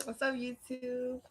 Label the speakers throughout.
Speaker 1: What's up, YouTube?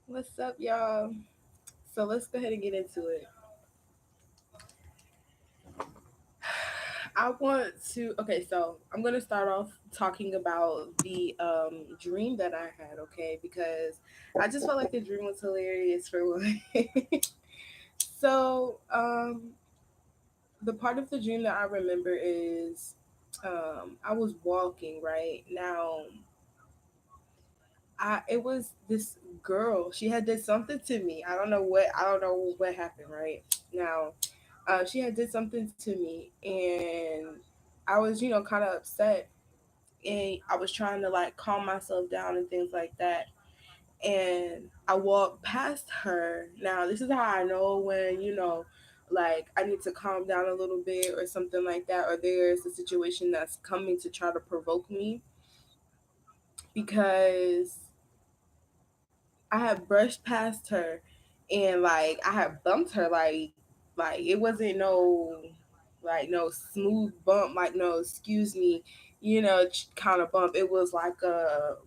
Speaker 1: What's up, y'all? So let's go ahead and get into it. I want to. Okay, so I'm gonna start off talking about the dream that I had. Okay, because I just felt like the dream was hilarious for one. so the part of the dream that I remember is I was walking right now. It was this girl. She had did something to me. I don't know what happened. Right now, she had did something to me, and I was kind of upset, and I was trying to like calm myself down and things like that. And I walked past her. Now this is how I know when like I need to calm down a little bit or something like that, or there's a situation that's coming to try to provoke me because I had brushed past her and like I had bumped her like it wasn't no smooth bump like no excuse me kind of bump. It was like a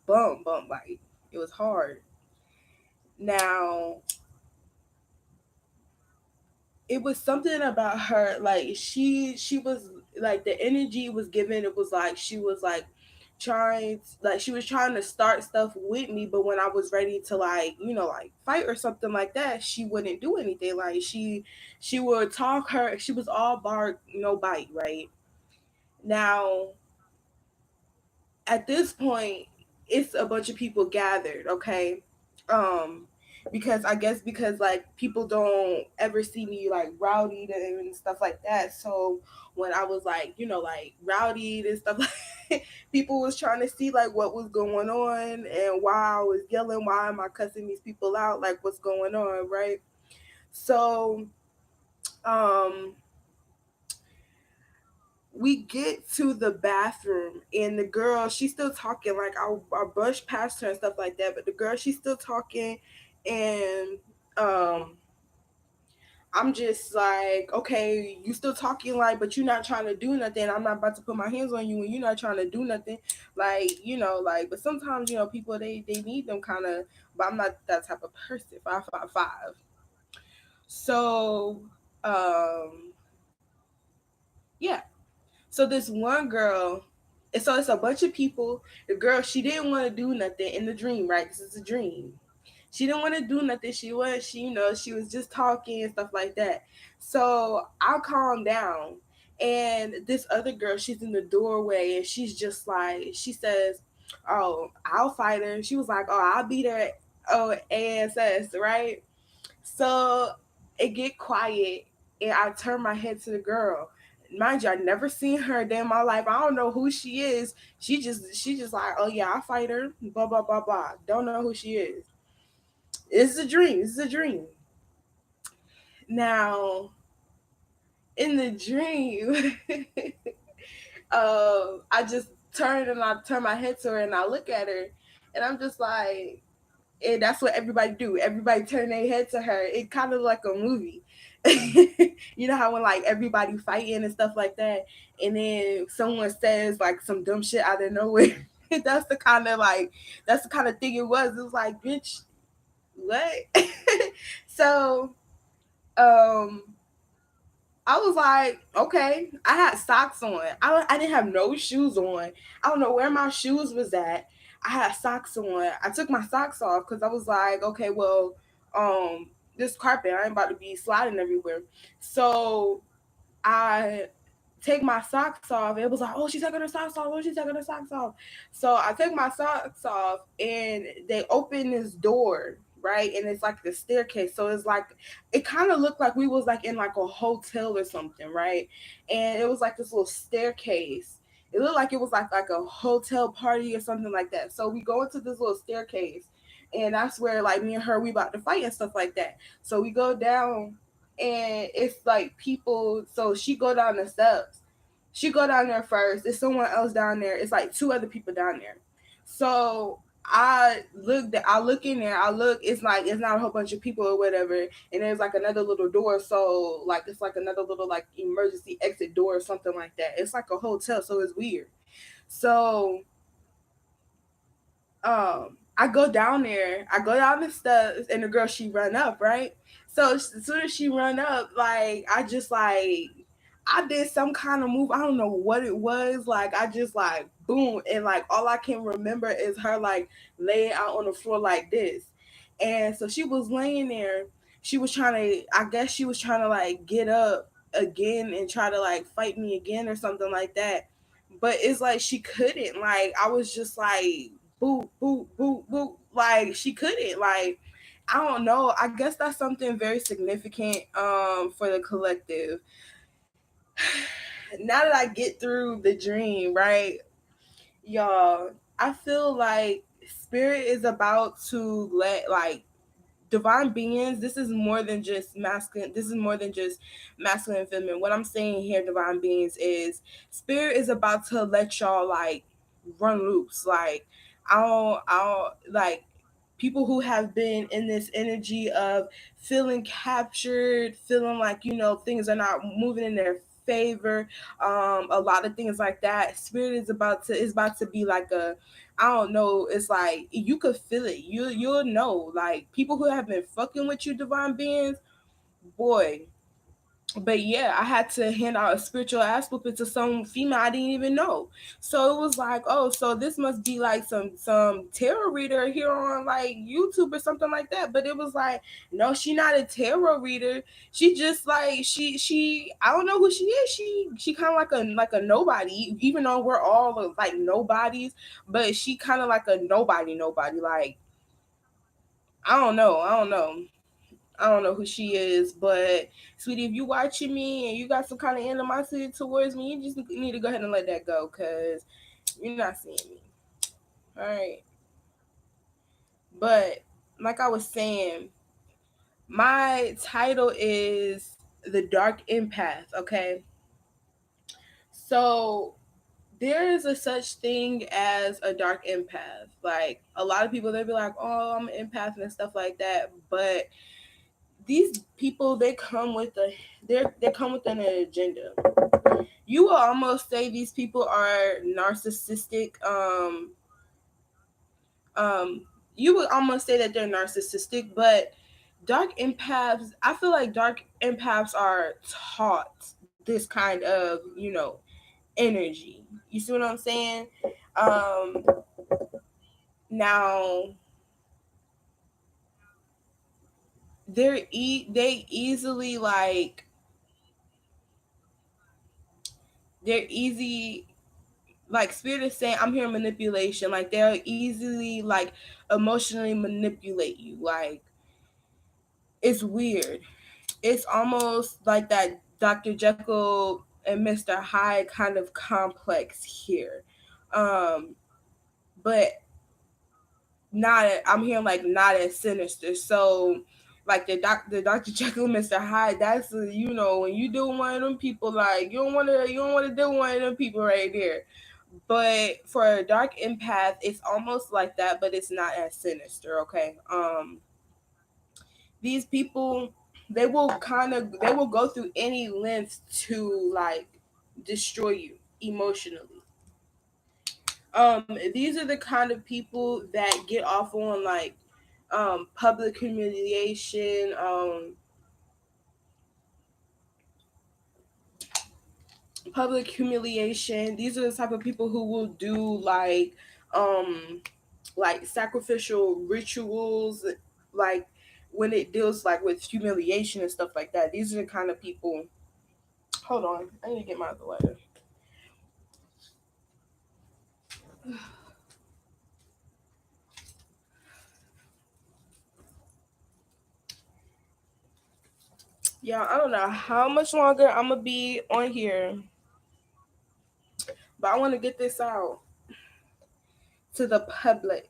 Speaker 1: bump like it was hard. Now it was something about her like she was like the energy was given. It was like she was like she was trying to start stuff with me, but when I was ready to like like fight or something like that, she wouldn't do anything. Like she would talk. Her she was all bark no bite. Right now at this point it's a bunch of people gathered. Okay, um because I guess because like people don't ever see me like rowdy and stuff like that. So when I was like, like rowdy and stuff like people was trying to see like what was going on and why I was yelling, why am I cussing these people out, like what's going on, right? So um we get to the bathroom and the girl, she's still talking, like I brushed past her and stuff like that, but the girl, she's still talking. And I'm just like, okay, you still talking, like, but you're not trying to do nothing. I'm not about to put my hands on you and you're not trying to do nothing. Like, like, but sometimes, people, they need them kind of, but I'm not that type of person. 555. So, yeah. So this one girl, and so it's a bunch of people. The girl, she didn't want to do nothing in the dream, right? This is a dream. She didn't want to do nothing. She was just talking and stuff like that. So I calmed down. And this other girl, she's in the doorway and she's just like, she says, "Oh, I'll fight her." She was like, "Oh, I'll beat her." Oh, ASS, right? So it get quiet and I turn my head to the girl. Mind you, I never seen her a day in my life. I don't know who she is. She just like, "Oh yeah, I fight her." Blah blah blah blah. Don't know who she is. It's a dream. It's a dream. Now, in the dream, I just turn my head to her and I look at her, and I'm just like, and that's what everybody do. Everybody turn their head to her. It kind of like a movie. You know how when like everybody fighting and stuff like that, and then someone says like some dumb shit out of nowhere. that's the kind of like that's the kind of thing it was. It was like, bitch, what? So um I was like, okay. I had socks on. I didn't have no shoes on. I don't know where my shoes was at. I had socks on. I took my socks off because I was like, okay, well, this carpet, I ain't about to be sliding everywhere. So I take my socks off. It was like, oh, she's taking her socks off. Oh, she's taking her socks off. So I take my socks off, and they open this door, right? And it's like the staircase. So it's like, it kind of looked like we was like in like a hotel or something, right? And it was like this little staircase. It looked like it was like a hotel party or something like that. So we go into this little staircase, and that's where like me and her, we about to fight and stuff like that. So we go down, and it's like people. So she go down the steps. She go down there first. There's someone else down there. It's like two other people down there. So I look in there. I look. It's like it's not a whole bunch of people or whatever. And there's like another little door. So like it's like another little like emergency exit door or something like that. It's like a hotel. So it's weird. So I go down there. I go down the steps, and the girl, she run up, right? So as soon as she run up, like I just like I did some kind of move. I don't know what it was. Like I just like boom, and like all I can remember is her like laying out on the floor like this. And so she was laying there. She was trying to. I guess she was trying to like get up again and try to like fight me again or something like that. But it's like she couldn't. Like I was just like boop boop boop boop. Like she couldn't. Like I don't know. I guess that's something very significant for the collective. Now that I get through the dream, right, y'all, I feel like spirit is about to let like divine beings, this is more than just masculine, this is more than just masculine and feminine. What I'm saying here, divine beings, is spirit is about to let y'all like run loose. Like I don't like people who have been in this energy of feeling captured, feeling like things are not moving in their favor, a lot of things like that. Spirit is about to be like a, I don't know. It's like you could feel it. You'll know. Like people who have been fucking with you, divine beings, boy. But yeah, I had to hand out a spiritual ass whooping to some female I didn't even know. So it was like, oh, so this must be like some tarot reader here on like YouTube or something like that. But it was like, no, she not a tarot reader. She just like she I don't know who she is. She kind of like a nobody, even though we're all like nobodies. But she kind of like a nobody, like I don't know who she is, but sweetie, if you watching me and you got some kind of animosity towards me, you just need to go ahead and let that go, cause you're not seeing me. All right. But like I was saying, my title is the Dark Empath. Okay. So there is a such thing as a dark empath. Like a lot of people, they'll be like, "Oh, I'm an empath" and stuff like that. But these people, they come with an agenda. You will almost say these people are narcissistic. Um, you would almost say that they're narcissistic, but dark empaths, I feel like dark empaths are taught this kind of, energy. You see what I'm saying? Um, now they easily they're easy, like spirit is saying, I'm hearing manipulation. Like they'll easily like emotionally manipulate you. Like it's weird. It's almost like that Dr. Jekyll and Mr. Hyde kind of complex here. Um, but I'm hearing like not as sinister. So like the Dr. Jekyll and Mr. Hyde, that's when you do one of them people, like you don't wanna do one of them people right there. But for a dark empath, it's almost like that, but it's not as sinister, okay? These people, they will go through any length to like destroy you emotionally. These are the kind of people that get off on like public humiliation, These are the type of people who will do like sacrificial rituals, like when it deals like with humiliation and stuff like that. These are the kind of people. Hold on, I need to get my other letter. Yeah, I don't know how much longer I'm gonna be on here, but I want to get this out to the public.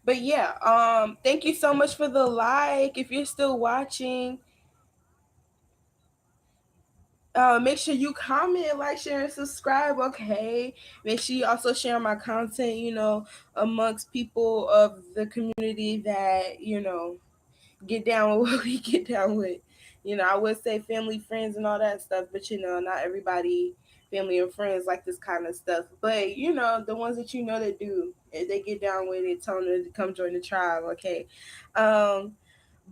Speaker 1: But yeah, thank you so much for the like. If you're still watching, make sure you comment, like, share, and subscribe. Okay. Make sure you also share my content, amongst people of the community that get down with what we get down with. I would say family, friends, and all that stuff, but not everybody, family and friends, like this kind of stuff. But the ones that that do, if they get down with it, tell them to come join the tribe. Okay. Um,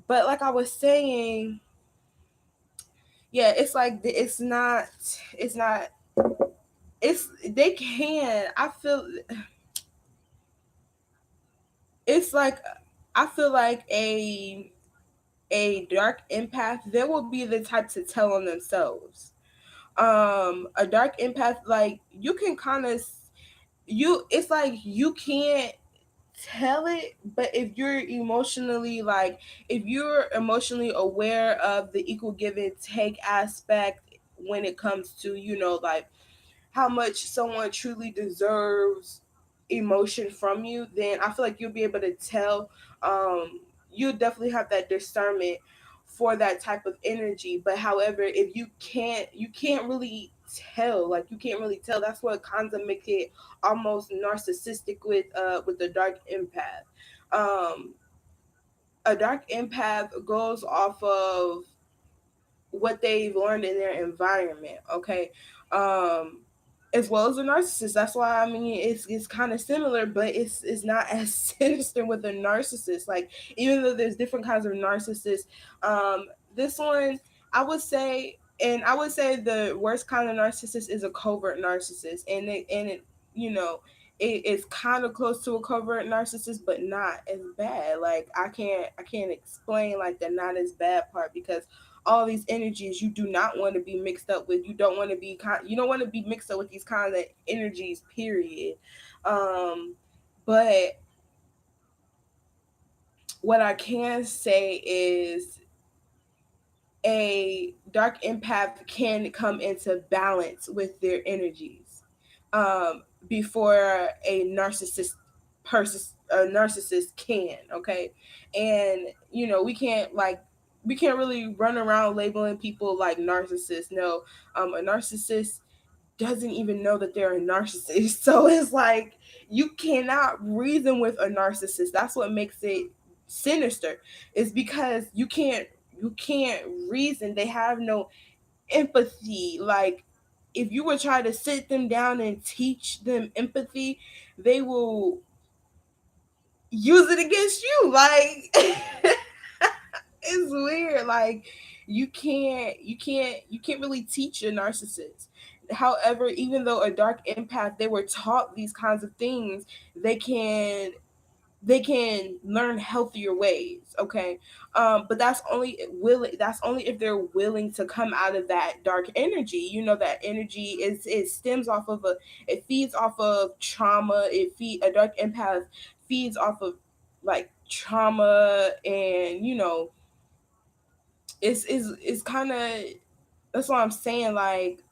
Speaker 1: but like I was saying, yeah, it's like it's not. It's they can. I feel it's like I feel like a dark empath, they will be the type to tell on themselves. A dark empath, like you can kind of it's like you can't tell it, but if you're emotionally aware of the equal give and take aspect when it comes to like how much someone truly deserves emotion from you, then I feel like you'll be able to tell. You'll definitely have that discernment for that type of energy. But however, if you can't really tell. Like you can't really tell. That's what kind of make it almost narcissistic with the dark empath. Um, a dark empath goes off of what they've learned in their environment. Okay. Um, as well as a narcissist. That's why I mean it's kind of similar, but it's not as sinister with a narcissist. Like even though there's different kinds of narcissists, um, this one I would say the worst kind of narcissist is a covert narcissist, and it it's kind of close to a covert narcissist, but not as bad. Like I can't explain like the not as bad part because all these energies you do not want to be mixed up with. You don't want to be mixed up with these kind of energies, period. But what I can say is a dark empath can come into balance with their energies before a narcissist can. Okay, and we can't really run around labeling people like narcissists. No, a narcissist doesn't even know that they're a narcissist. So it's like you cannot reason with a narcissist. That's what makes it sinister. Is because you can't reason. They have no empathy. Like if you would try to sit them down and teach them empathy, they will use it against you. Like it's weird. Like you can't really teach a narcissist. However, even though a dark empath, they were taught these kinds of things, they can they can learn healthier ways. Okay, but that's only if they're willing to come out of that dark energy. That energy is it stems off of it feeds off of trauma. A dark empath feeds off of like trauma, and it's kind of, that's what I'm saying. Like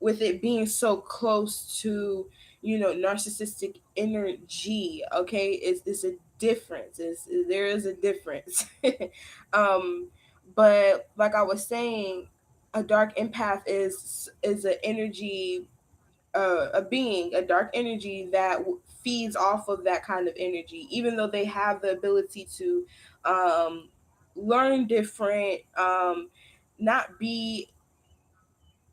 Speaker 1: with it being so close to narcissistic energy. Okay, it's a difference. There is a difference. um but like I was saying, a dark empath is an energy, a dark energy that feeds off of that kind of energy, even though they have the ability to um learn different, not be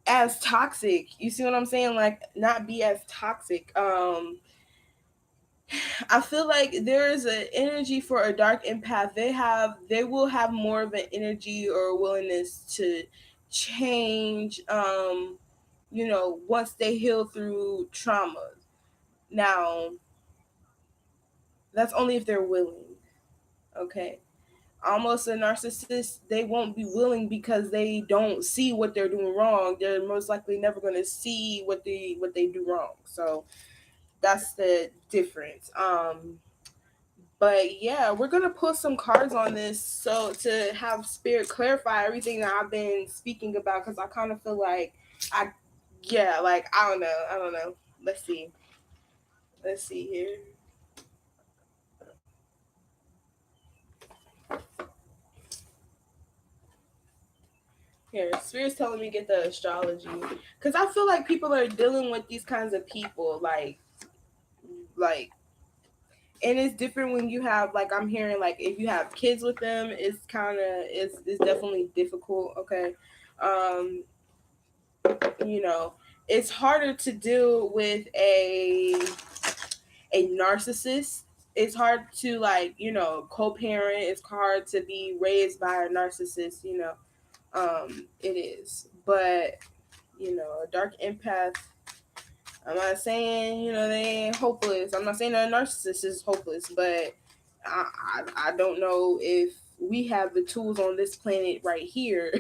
Speaker 1: as toxic. You see what I'm saying? Like not be as toxic. I feel like there is an energy for a dark empath. They will have more of an energy or willingness to change, once they heal through trauma. Now, that's only if they're willing. Okay. Almost a narcissist, they won't be willing because they don't see what they're doing wrong. They're most likely never going to see what they do wrong. So that's the difference. But yeah, we're gonna put some cards on this so to have spirit clarify everything that I've been speaking about, because I kind of feel like I yeah, like I don't know. Let's see. Let's see here. Here, Spirit's telling me get the astrology, because I feel like people are dealing with these kinds of people, like, and it's different when you have, like, I'm hearing, like, if you have kids with them, it's definitely difficult. Okay, um, you know, it's harder to deal with a narcissist. It's hard to, like, co-parent. It's hard to be raised by a narcissist. It is, but a dark empath. I'm not saying they ain't hopeless. I'm not saying that a narcissist is hopeless, but I don't know if we have the tools on this planet right here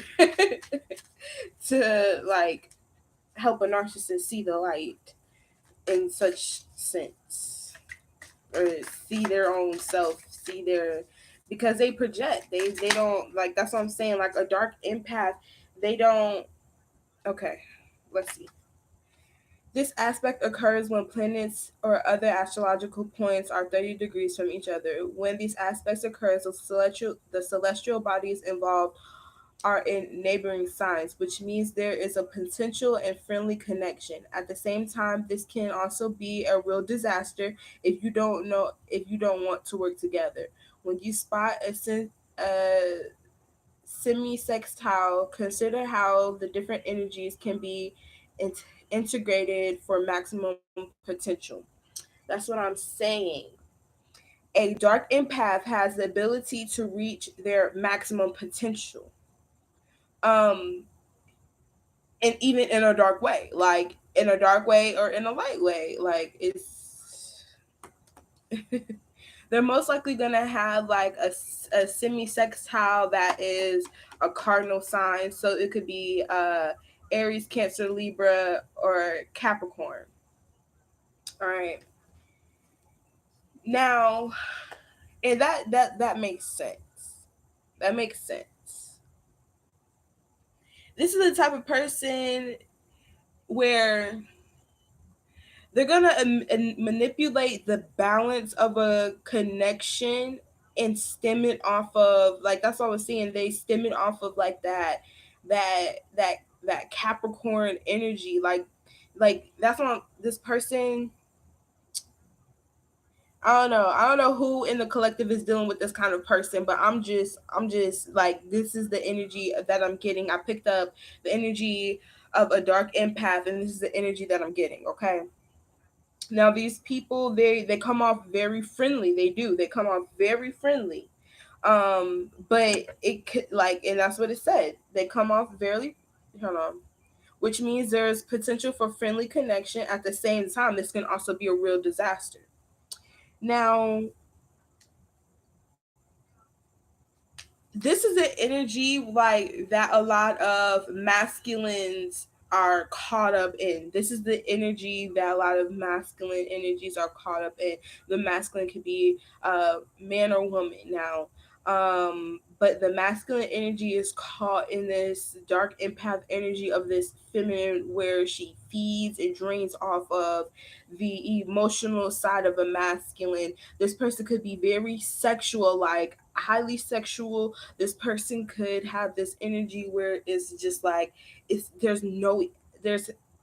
Speaker 1: to like help a narcissist see the light in such sense, or see their own self, see their, because they project. They don't, like, that's what I'm saying. Like a dark empath, they don't. Okay, let's see. This aspect occurs when planets or other astrological points are 30 degrees from each other. When these aspects occur, the celestial bodies involved are in neighboring signs, which means there is a potential and friendly connection. At the same time, this can also be a real disaster if you don't want to work together. When you spot a semi-sextile, consider how the different energies can be integrated for maximum potential. That's what I'm saying. A dark empath has the ability to reach their maximum potential. Um, and even in a dark way, like in a dark way or in a light way, like it's they're most likely gonna have like a semi-sextile that is a cardinal sign. So it could be Aries, Cancer, Libra, or Capricorn. All right. Now, and that makes sense. That makes sense. This is the type of person where they're gonna manipulate the balance of a connection and stem it off of, like, that's what I was saying. They stem it off of like that that that Capricorn energy, like that's what this person. I don't know who in the collective is dealing with this kind of person, but I'm just like, this is the energy that I'm getting. I picked up the energy of a dark empath, and this is the energy that I'm getting. Okay. Now these people, they come off very friendly. They do. They come off very friendly. But it could, like, and that's what it said. They come off very, hold on, which means there's potential for friendly connection. At the same time, this can also be a real disaster. Now, this is an energy like that a lot of masculines are caught up in. This is the energy that a lot of masculine energies are caught up in. The masculine could be man or woman now. But the masculine energy is caught in this dark empath energy of this feminine, where she feeds and drains off of the emotional side of a masculine. This person could be very sexual, like highly sexual. This person could have this energy where it's just like, it's there's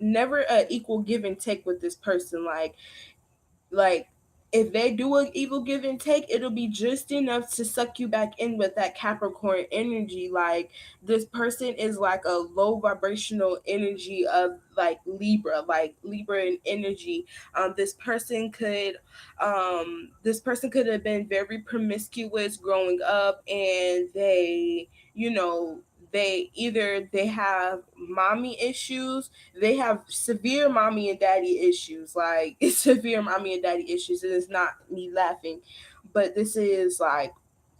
Speaker 1: never a equal give and take with this person. Like if they do an evil give and take, it'll be just enough to suck you back in with that Capricorn energy. Like, this person is like a low vibrational energy of like Libra in energy. This person could have been very promiscuous growing up, and you know they have mommy issues. They have severe mommy and daddy issues, like it's severe mommy and daddy issues. And it's not me laughing, but this is like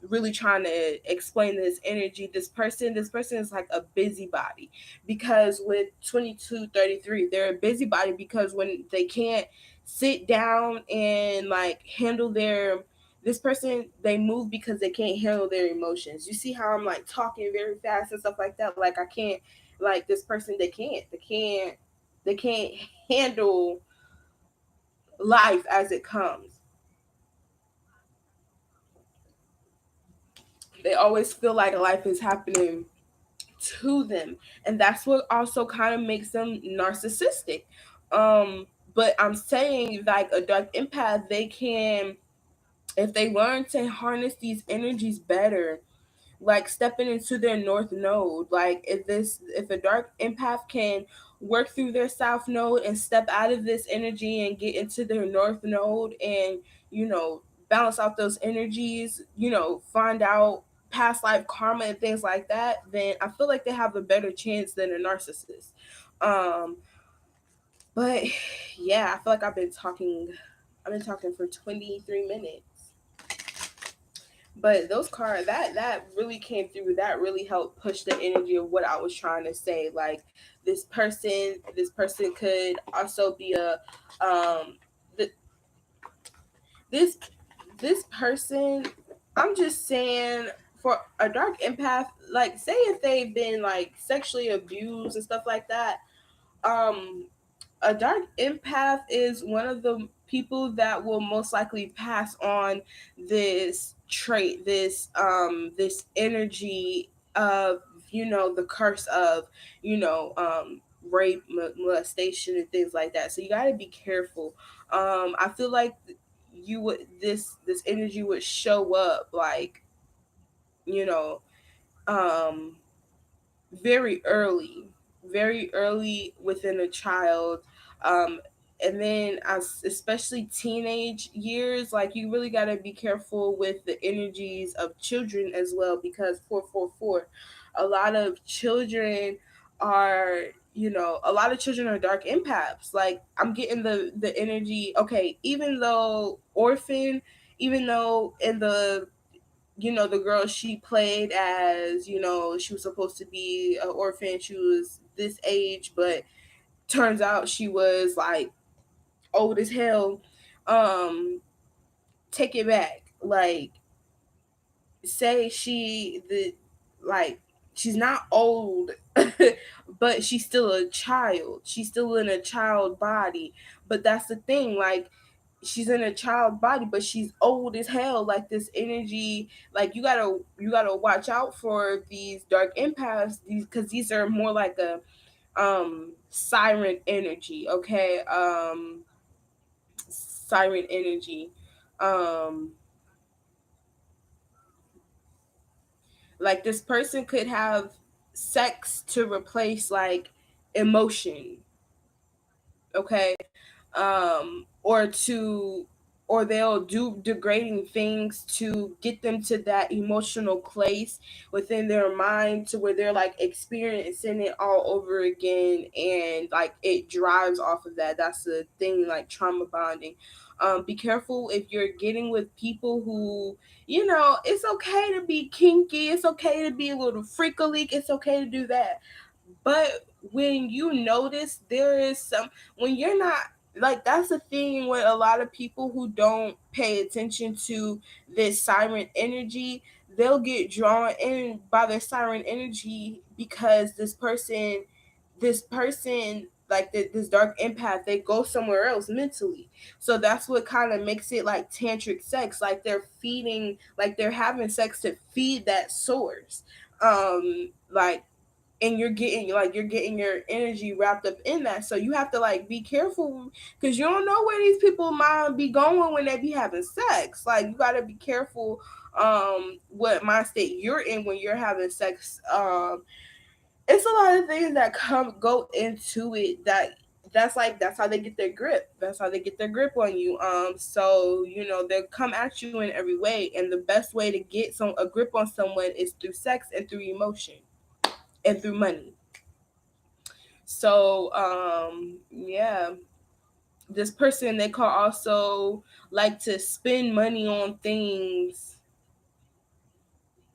Speaker 1: really trying to explain this energy. This person is like a busybody, because with 2233, they're a busybody because when they can't sit down and like handle their, this person, they move because they can't handle their emotions. You see how I'm like talking very fast and stuff like that? Like, I can't, like, this person, they can't handle life as it comes. They always feel like life is happening to them, and that's what also kind of makes them narcissistic. But I'm saying, like, a dark empath, they can, if they learn to harness these energies better, like stepping into their north node. Like, if a dark empath can work through their south node and step out of this energy and get into their north node, and you know balance out those energies, find out past life karma and things like that, then I feel like they have a better chance than a narcissist. um but yeah, I feel like I've been talking for 23 minutes. But those cards, that really came through. That really helped push the energy of what I was trying to say. Like, this person could also be a th- this this person. I'm just saying, for a dark empath, like, say if they've been like sexually abused and stuff like that. um a dark empath is one of the people that will most likely pass on this trait, this energy of, the curse of, rape, molestation, and things like that. So you got to be careful. I feel like you would this energy would show up, like, you know um very early, very early within a child. Um, and then, as especially teenage years, like, you really got to be careful with the energies of children as well, because 444, a lot of children are, a lot of children are dark empaths. Like, I'm getting the energy. Okay, even though orphan, even though in the the girl she played as, she was supposed to be an orphan, she was this age, but turns out she was like old as hell. um Take it back. Like, say like she's not old, but she's still a child. She's still in a child body. But that's the thing, like, she's in a child body, but she's old as hell. Like, this energy, like, you gotta watch out for these dark empaths, because these are more like a siren energy. Okay. Siren energy. um like, this person could have sex to replace like emotion. Okay. Or they'll do degrading things to get them to that emotional place within their mind, to where they're like experiencing it all over again, and like it drives off of that. That's the thing, like trauma bonding. Be careful if you're getting with people who, it's okay to be kinky, it's okay to be a little freakalik, it's okay to do that. But when you notice there is when you're not, like, that's the thing with a lot of people who don't pay attention to this siren energy. They'll get drawn in by their siren energy because this person, like this dark empath, they go somewhere else mentally. So that's what kind of makes it like tantric sex. Like, they're having sex to feed that source. Like, and you're getting your energy wrapped up in that. So you have to like be careful, because you don't know where these people mind be going when they be having sex. Like, you got to be careful what mind state you're in when you're having sex. It's a lot of things that go into it, that's how they get their grip. That's how they get their grip on you. So they'll come at you in every way, and the best way to get a grip on someone is through sex and through emotion and through money. So yeah, this person, they call also like to spend money on things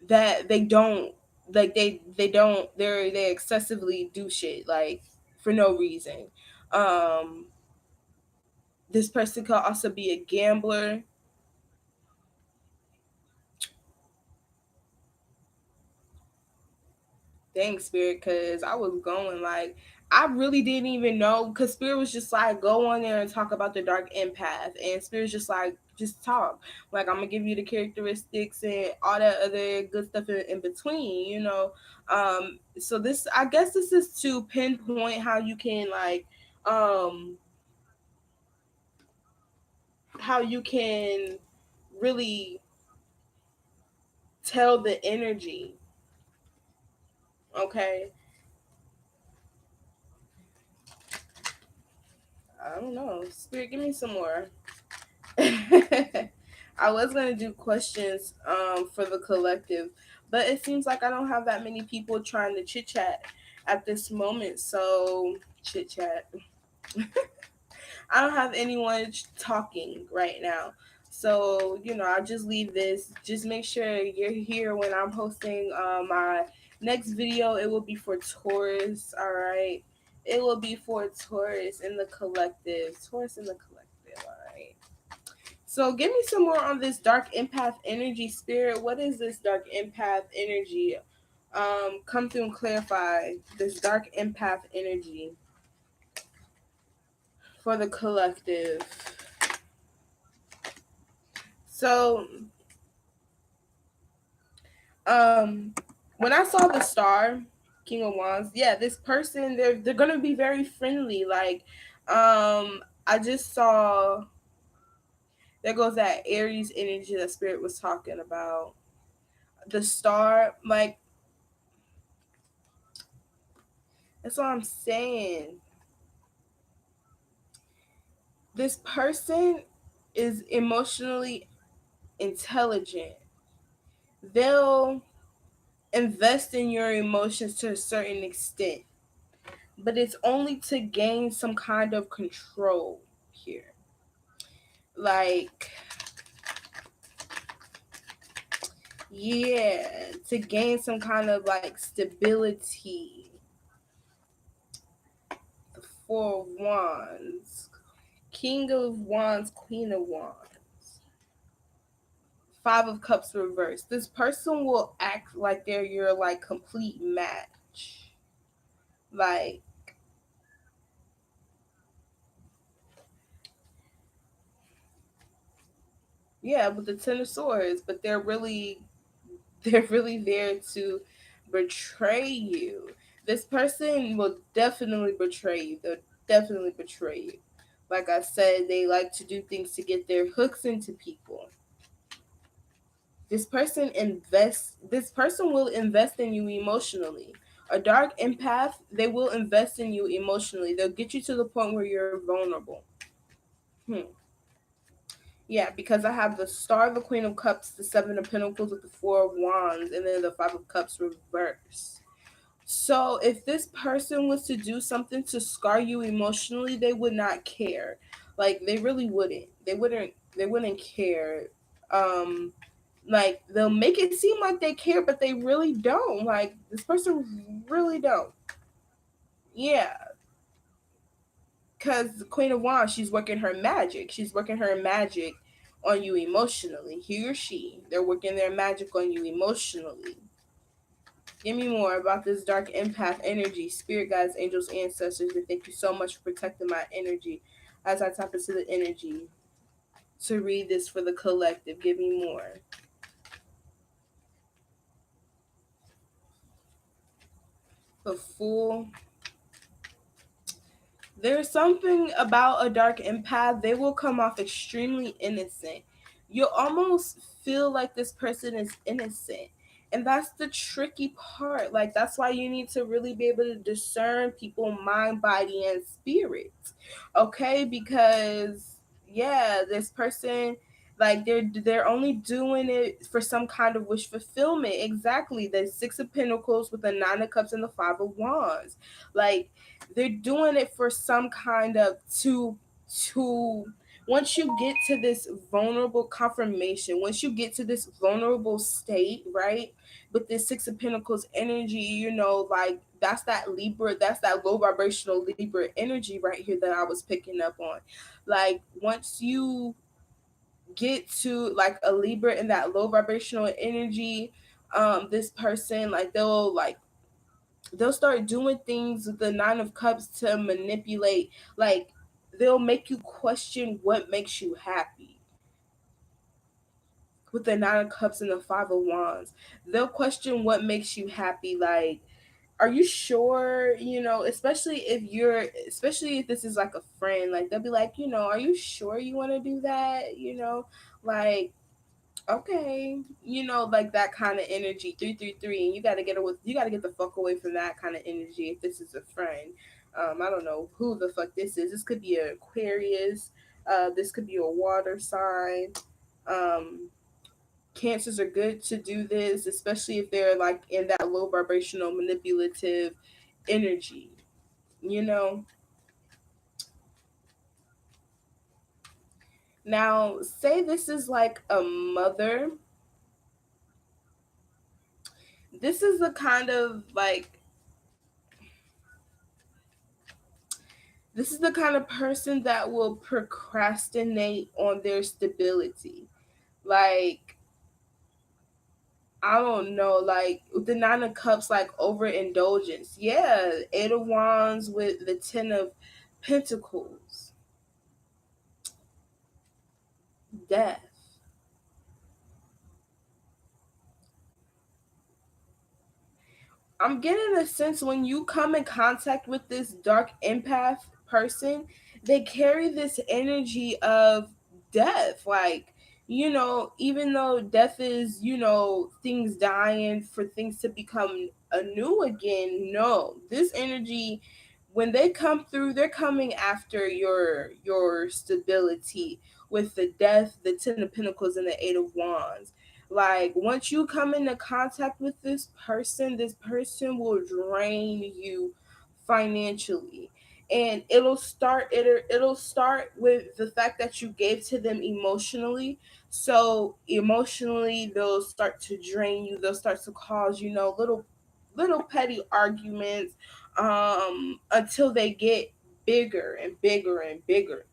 Speaker 1: that they don't, like, they don't, they excessively do shit like for no reason. um this person could also be a gambler. Thanks, Spirit, because I was going like, I really didn't even know, because Spirit was just like, go on there and talk about the dark empath, and Spirit's just like, just talk. Like, I'm gonna give you the characteristics and all that other good stuff in between, So this, I guess, this is to pinpoint how you can like, um, how you can really tell the energy. Okay, I don't know. Spirit, give me some more. I was gonna do questions for the collective, but it seems like I don't have that many people trying to chit chat at this moment. So chit chat. I don't have anyone talking right now. So I'll just leave this. Just make sure you're here when I'm posting my next video. It will be for Taurus. All right. It will be for Taurus in the collective. Taurus in the collective. All right. So give me some more on this dark empath energy, Spirit. What is this dark empath energy? Come through and clarify this dark empath energy for the collective. So, um, when I saw the star, King of Wands, yeah, this person, they're gonna be very friendly. Like, I just saw, there goes that Aries energy that Spirit was talking about. The star, like, that's what I'm saying. This person is emotionally intelligent. They'll invest in your emotions to a certain extent, but it's only to gain some kind of control here. Like, Yeah, to gain some kind of like stability. The Four of Wands, King of Wands, Queen of Wands, Five of Cups reversed. This person will act like they're your like complete match. Like, yeah, with the Ten of Swords, but they're really there to betray you. This person will definitely betray you. They'll definitely betray you. Like I said, they like to do things to get their hooks into people. This person will invest in you emotionally. A dark empath, they will invest in you emotionally. They'll get you to the point where you're vulnerable. Hmm. Yeah, because I have the Star, the Queen of Cups, the Seven of Pentacles with the Four of Wands, and then the Five of Cups reverse. So if this person was to do something to scar you emotionally, they would not care. Like they really wouldn't. They wouldn't care. Um like they'll make it seem like they care, but they really don't. Like this person really don't. Yeah, because the Queen of Wands, she's working her magic. She's working her magic on you emotionally. He or she, they're working their magic on you emotionally. Give me more about this dark empath energy. Spirit guides, angels, ancestors, we thank you so much for protecting my energy as I tap into the energy to read this for the collective. Give me more. The Fool. There's something about a dark empath, they will come off extremely innocent. You'll almost feel like this person is innocent. And that's the tricky part. Like, that's why you need to really be able to discern people, mind, body, and spirit. Okay? Because, yeah, this person, like, they're only doing it for some kind of wish fulfillment. Exactly. The Six of Pentacles with the Nine of Cups and the Five of Wands. Like, they're doing it for some kind of to once you get to this vulnerable confirmation, once you get to this vulnerable state, right, with this Six of Pentacles energy, like that's that low vibrational Libra energy right here that I was picking up on. Like once you get to like a Libra in that low vibrational energy, this person, like they'll start doing things with the Nine of Cups to manipulate. Like they'll make you question what makes you happy. With the Nine of Cups and the Five of Wands, they'll question what makes you happy. Like, are you sure? Especially if this is like a friend. Like they'll be like, are you sure you want to do that? Like okay, like that kind of energy, 333, and you gotta get the fuck away from that kind of energy if this is a friend. I don't know who the fuck this is. This could be an Aquarius. This could be a water sign. Um, Cancers are good to do this, especially if they're like in that low vibrational manipulative energy. You know. Now, say this is like a mother. This is the kind of like This is the kind of person that will procrastinate on their stability. Like, I don't know, like with the Nine of Cups, like overindulgence. Yeah, Eight of Wands with the Ten of Pentacles. Death. I'm getting a sense when you come in contact with this dark empath person, they carry this energy of death. Like, even though death is, things dying for things to become anew again, no. This energy, when they come through, they're coming after your stability with the death, the Ten of Pentacles, and the Eight of Wands. Like once you come into contact with this person will drain you financially. and it'll start with the fact that you gave to them emotionally. So emotionally they'll start to drain you, they'll start to cause, little petty arguments, until they get bigger and bigger and bigger.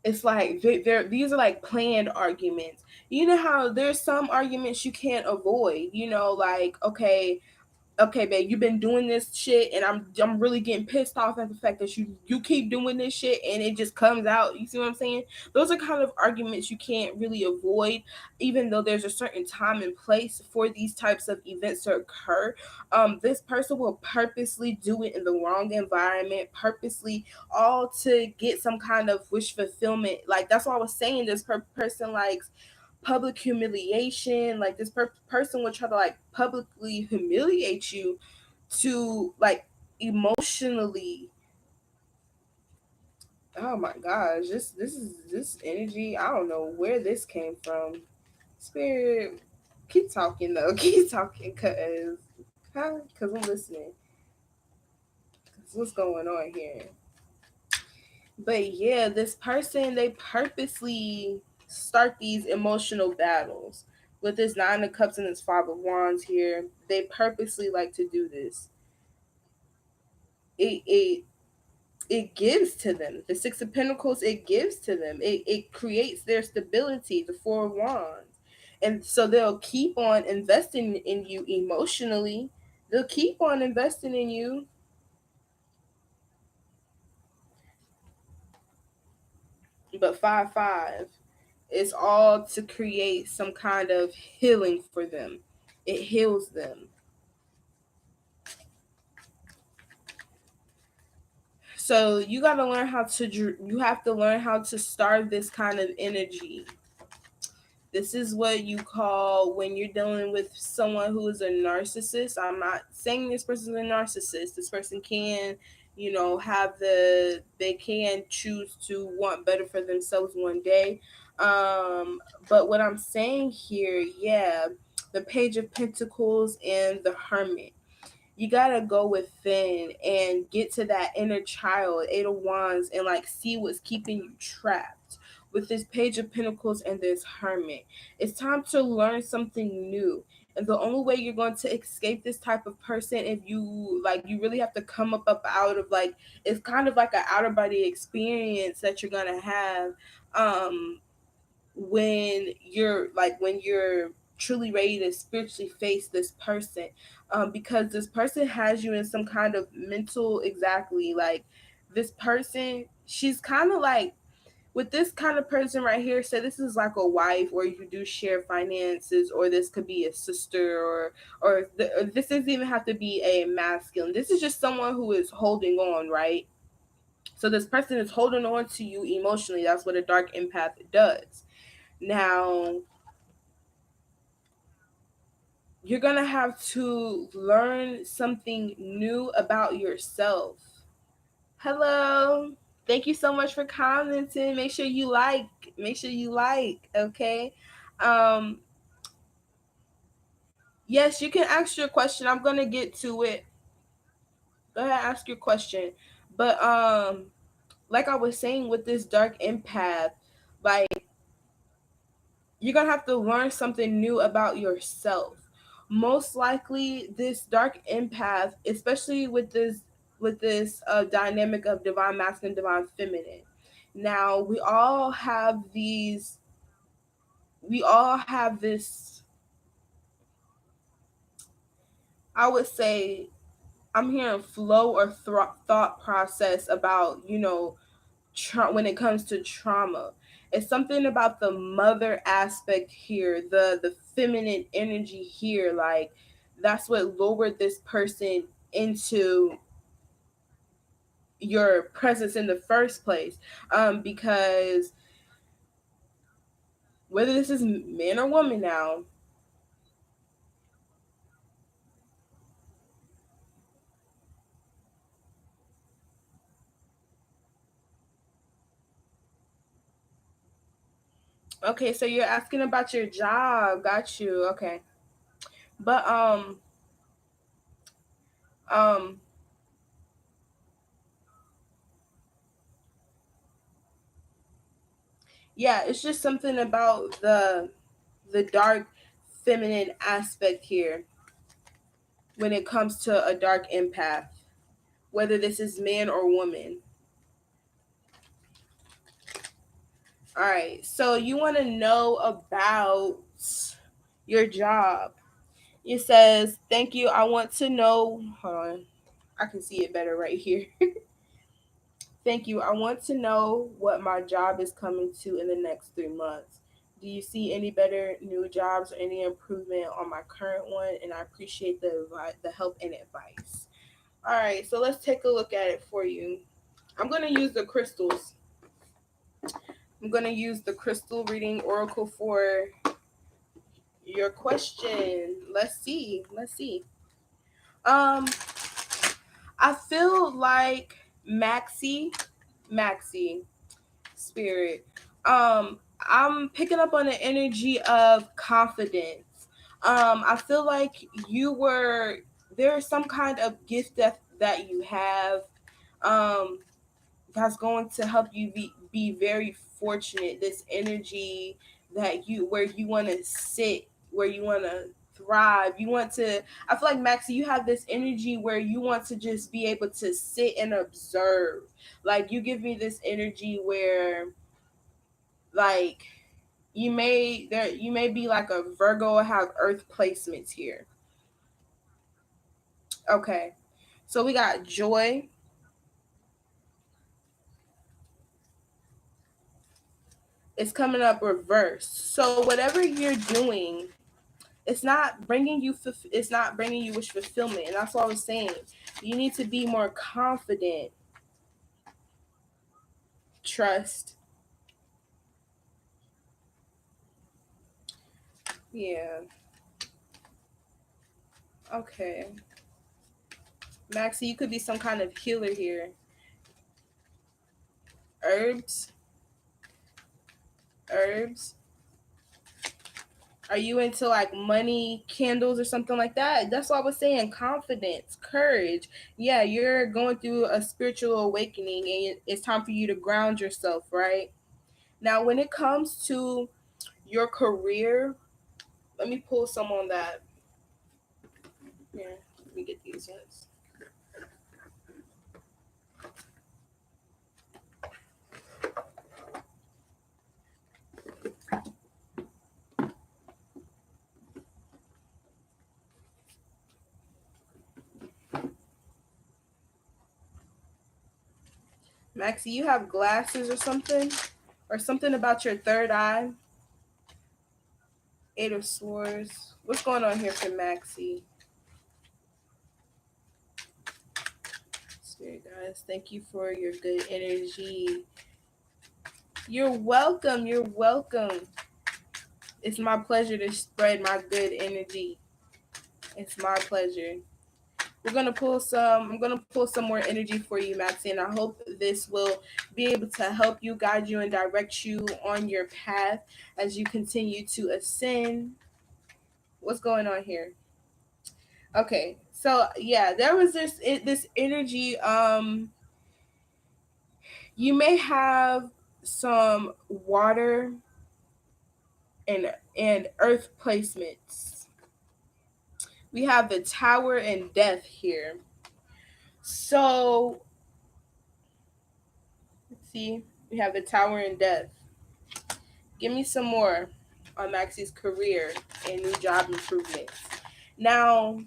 Speaker 1: It's like these are like planned arguments. You know how there's some arguments you can't avoid, like, okay, babe, you've been doing this shit, and I'm really getting pissed off at the fact that you keep doing this shit, and it just comes out. You see what I'm saying? Those are kind of arguments you can't really avoid, even though there's a certain time and place for these types of events to occur. This person will purposely do it in the wrong environment, purposely, all to get some kind of wish fulfillment. Like, that's what I was saying. This person likes public humiliation. Like, this person would try to like publicly humiliate you to like emotionally. Oh my gosh, this energy, I don't know where this came from. Spirit, keep talking though. Keep talking, cause I'm listening. Cause what's going on here? But yeah, this person, they purposely start these emotional battles with this Nine of Cups and this Five of Wands here. They purposely like to do this. It gives to them. The Six of Pentacles, it gives to them. It creates their stability, the Four of Wands. And so they'll keep on investing in you emotionally. They'll keep on investing in you. But 5-5, it's all to create some kind of healing for them. It heals them. So you got to learn how to you have to learn how to start this kind of energy. This is what you call, when you're dealing with someone who is a narcissist. I'm not saying this person is a narcissist. This person can, they can choose to want better for themselves one day. But what I'm saying here, yeah, the Page of Pentacles and the Hermit. You gotta go within and get to that inner child, Eight of Wands, and like see what's keeping you trapped. With this Page of Pentacles and this Hermit, it's time to learn something new. And the only way you're going to escape this type of person, if you really have to come up out of, like, it's kind of like an outer body experience that you're gonna have, when you're truly ready to spiritually face this person, because this person has you in some kind of mental, exactly, like, this person, she's kind of like, with this kind of person right here, say this is like a wife, or you do share finances, or this could be a sister, or this doesn't even have to be a masculine. This is just someone who is holding on, right? So this person is holding on to you emotionally. That's what a dark empath does. Now, you're going to have to learn something new about yourself. Hello. Thank you so much for commenting. Make sure you like. Okay? Um yes, you can ask your question. I'm going to get to it. Go ahead, ask your question. But like I was saying, with this dark empath, like, you're gonna have to learn something new about yourself. Most likely, this dark empath, especially with this dynamic of divine masculine, divine feminine. Now, we all have this. I would say, I'm hearing flow or thought process about, when it comes to trauma. It's something about the mother aspect here, the feminine energy here. Like, that's what lowered this person into your presence in the first place. Because whether this is man or woman now. Okay, so you're asking about your job. Got you. Okay. But um Yeah, it's just something about the dark feminine aspect here when it comes to a dark empath, whether this is man or woman. All right, so you want to know about your job. It says, thank you. I want to know. Hold on. I can see it better right here. Thank you. I want to know what my job is coming to in the next 3 months. Do you see any better new jobs or any improvement on my current one? And I appreciate the help and advice. All right, so let's take a look at it for you. I'm going to use the crystals. I'm going to use the crystal reading oracle for your question. Let's see. Let's see. Um, I feel like Maxie, spirit. I'm picking up on the energy of confidence. I feel like there's some kind of gift that you have. Um, that's going to help you be very fortunate. This energy that where you want to sit, where you want to thrive. You want to, I feel like Maxie, you have this energy where you want to just be able to sit and observe. Like you give me this energy where like you may be like a Virgo or have earth placements here. Okay. So we got joy. It's coming up reversed. So whatever you're doing, it's not bringing you with fulfillment. And that's what I was saying. You need to be more confident. Trust. Yeah. Okay. Maxie, you could be some kind of healer here. Herbs. Herbs. Are you into like money, candles, or something like that? That's what I was saying. Confidence, courage. Yeah, you're going through a spiritual awakening and it's time for you to ground yourself, right? Now, when it comes to your career, let me pull some on that. Yeah, let me get these ones. Maxie, you have glasses or something? Or something about your third eye? Eight of Swords. What's going on here for Maxie? Spirit guys, thank you for your good energy. You're welcome. You're welcome. It's my pleasure to spread my good energy. It's my pleasure. I'm gonna pull some more energy for you, Maxie, and I hope this will be able to help you, guide you, and direct you on your path as you continue to ascend. What's going on here? Okay, so yeah, there was this energy. You may have some water and earth placements. We have the Tower and Death here. So let's see, we have the Tower and Death. Give me some more on Maxie's career and new job improvements. Now,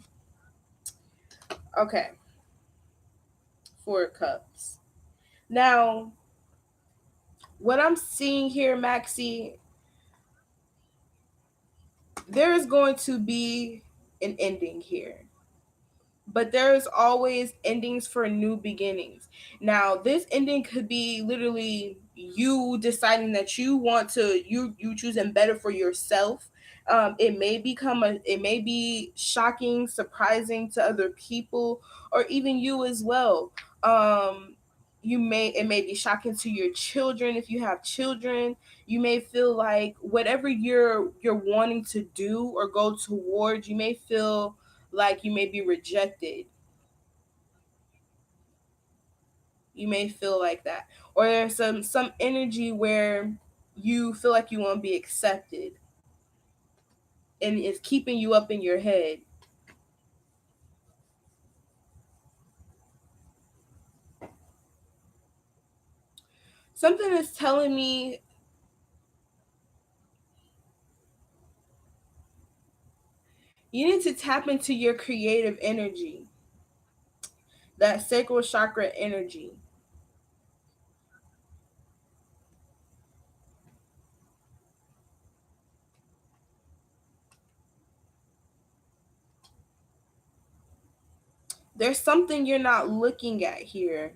Speaker 1: okay, 4 cups. Now, what I'm seeing here, Maxie, there is going to be an ending here. But there's always endings for new beginnings. Now, this ending could be literally you deciding that you want to you choosing better for yourself. It may be shocking, surprising to other people, or even you as well. It may be shocking to your children if you have children. You may feel like whatever you're wanting to do or go towards, you may feel like you may be rejected. You may feel like that. Or there's some energy where you feel like you won't be accepted, and it's keeping you up in your head. Something is telling me you need to tap into your creative energy, that sacral chakra energy. There's something you're not looking at here.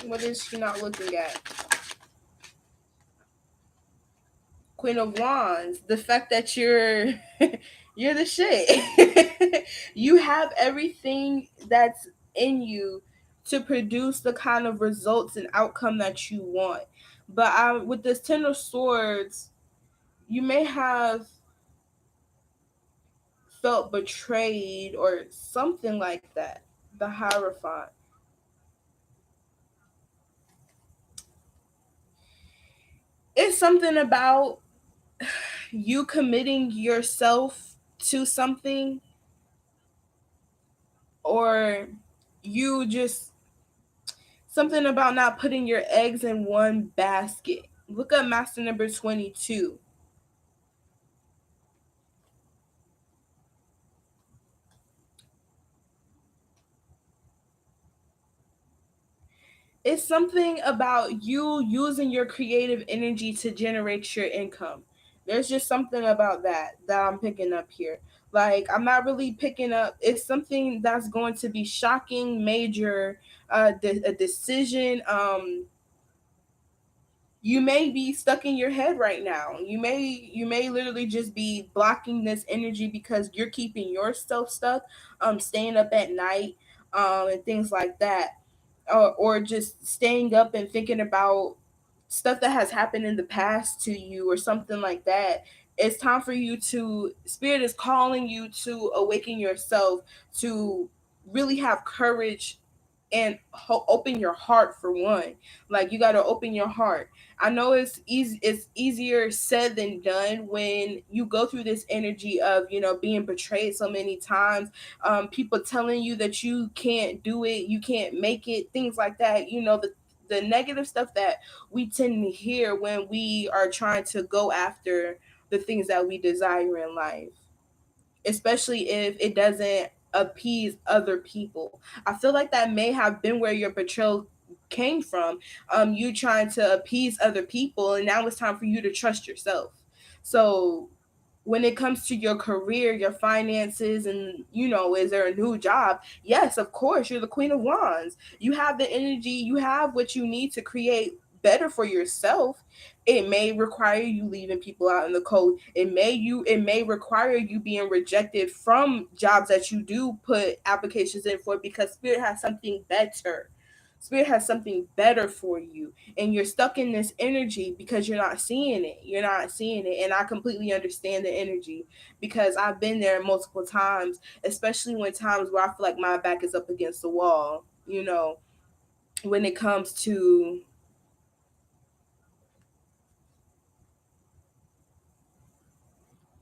Speaker 1: What is she not looking at? Queen of Wands. The fact that you're you're the shit. You have everything that's in you to produce the kind of results and outcome that you want. But with this Ten of Swords, you may have felt betrayed or something like that. The Hierophant. It's something about you committing yourself to something, or you just something about not putting your eggs in one basket. Look up master number 22. It's something about you using your creative energy to generate your income. There's just something about that I'm picking up here. Like, I'm not really picking up, it's something that's going to be shocking, major, a decision. You may be stuck in your head right now. You may literally just be blocking this energy because you're keeping yourself stuck, staying up at night, and things like that, or just staying up and thinking about stuff that has happened in the past to you or something like that. It's time for you to, spirit is calling you to awaken yourself, to really have courage and open your heart for one. Like, you got to open your heart. I know it's easier said than done when you go through this energy of, being betrayed so many times, people telling you that you can't do it, you can't make it, things like that. The negative stuff that we tend to hear when we are trying to go after the things that we desire in life, especially if it doesn't appease other people. I feel like that may have been where your betrayal came from. You trying to appease other people, and now it's time for you to trust yourself. So when it comes to your career, your finances, and is there a new job? Yes, of course, you're the Queen of Wands. You have the energy, you have what you need to create better for yourself. It may require you leaving people out in the cold. It may require you being rejected from jobs that you do put applications in for, because spirit has something better. Spirit has something better for you, and you're stuck in this energy because you're not seeing it. You're not seeing it. And I completely understand the energy, because I've been there multiple times, especially when times where I feel like my back is up against the wall, when it comes to,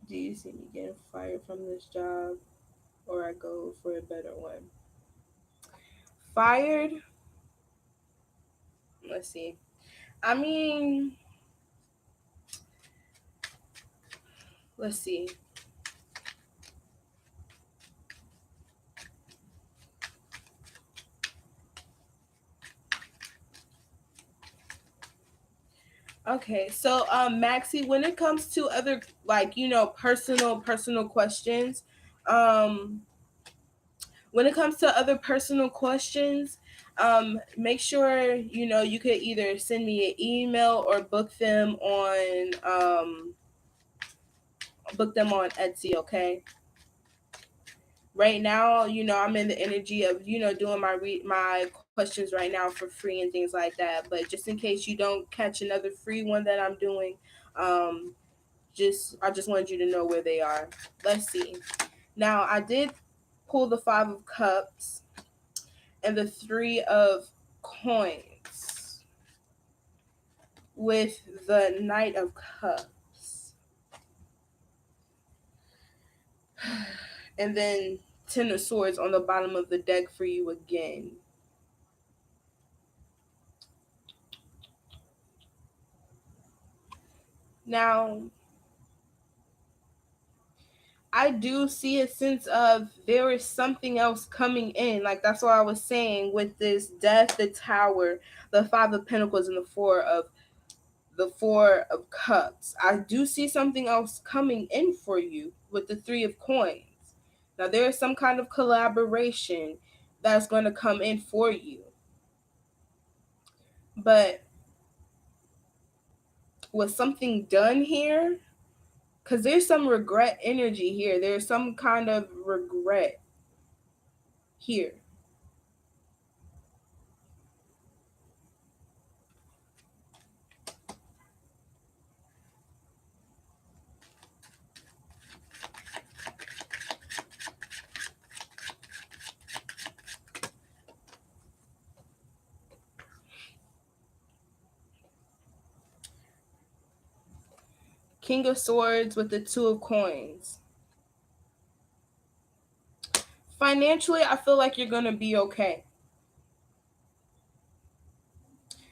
Speaker 1: do you see me getting fired from this job, or I go for a better one? Fired? Let's see. I mean, let's see. Okay, so Maxie, when it comes to other, like, personal questions, um when it comes to other personal questions, make sure you could either send me an email or book them on Etsy. Okay. Right now, I'm in the energy of doing my questions right now for free and things like that. But just in case you don't catch another free one that I'm doing, um, I just wanted you to know where they are. Let's see. Now, I did pull the Five of Cups, and the Three of Coins with the Knight of Cups. And then Ten of Swords on the bottom of the deck for you again. Now, I do see a sense of there is something else coming in. Like, that's what I was saying with this Death, the Tower, the Five of Pentacles, and the Four of Cups. I do see something else coming in for you with the Three of Coins. Now, there is some kind of collaboration that's going to come in for you. But was something done here? Because there's some regret energy here. There's some kind of regret here. King of Swords with the Two of Coins. Financially, I feel like you're going to be okay.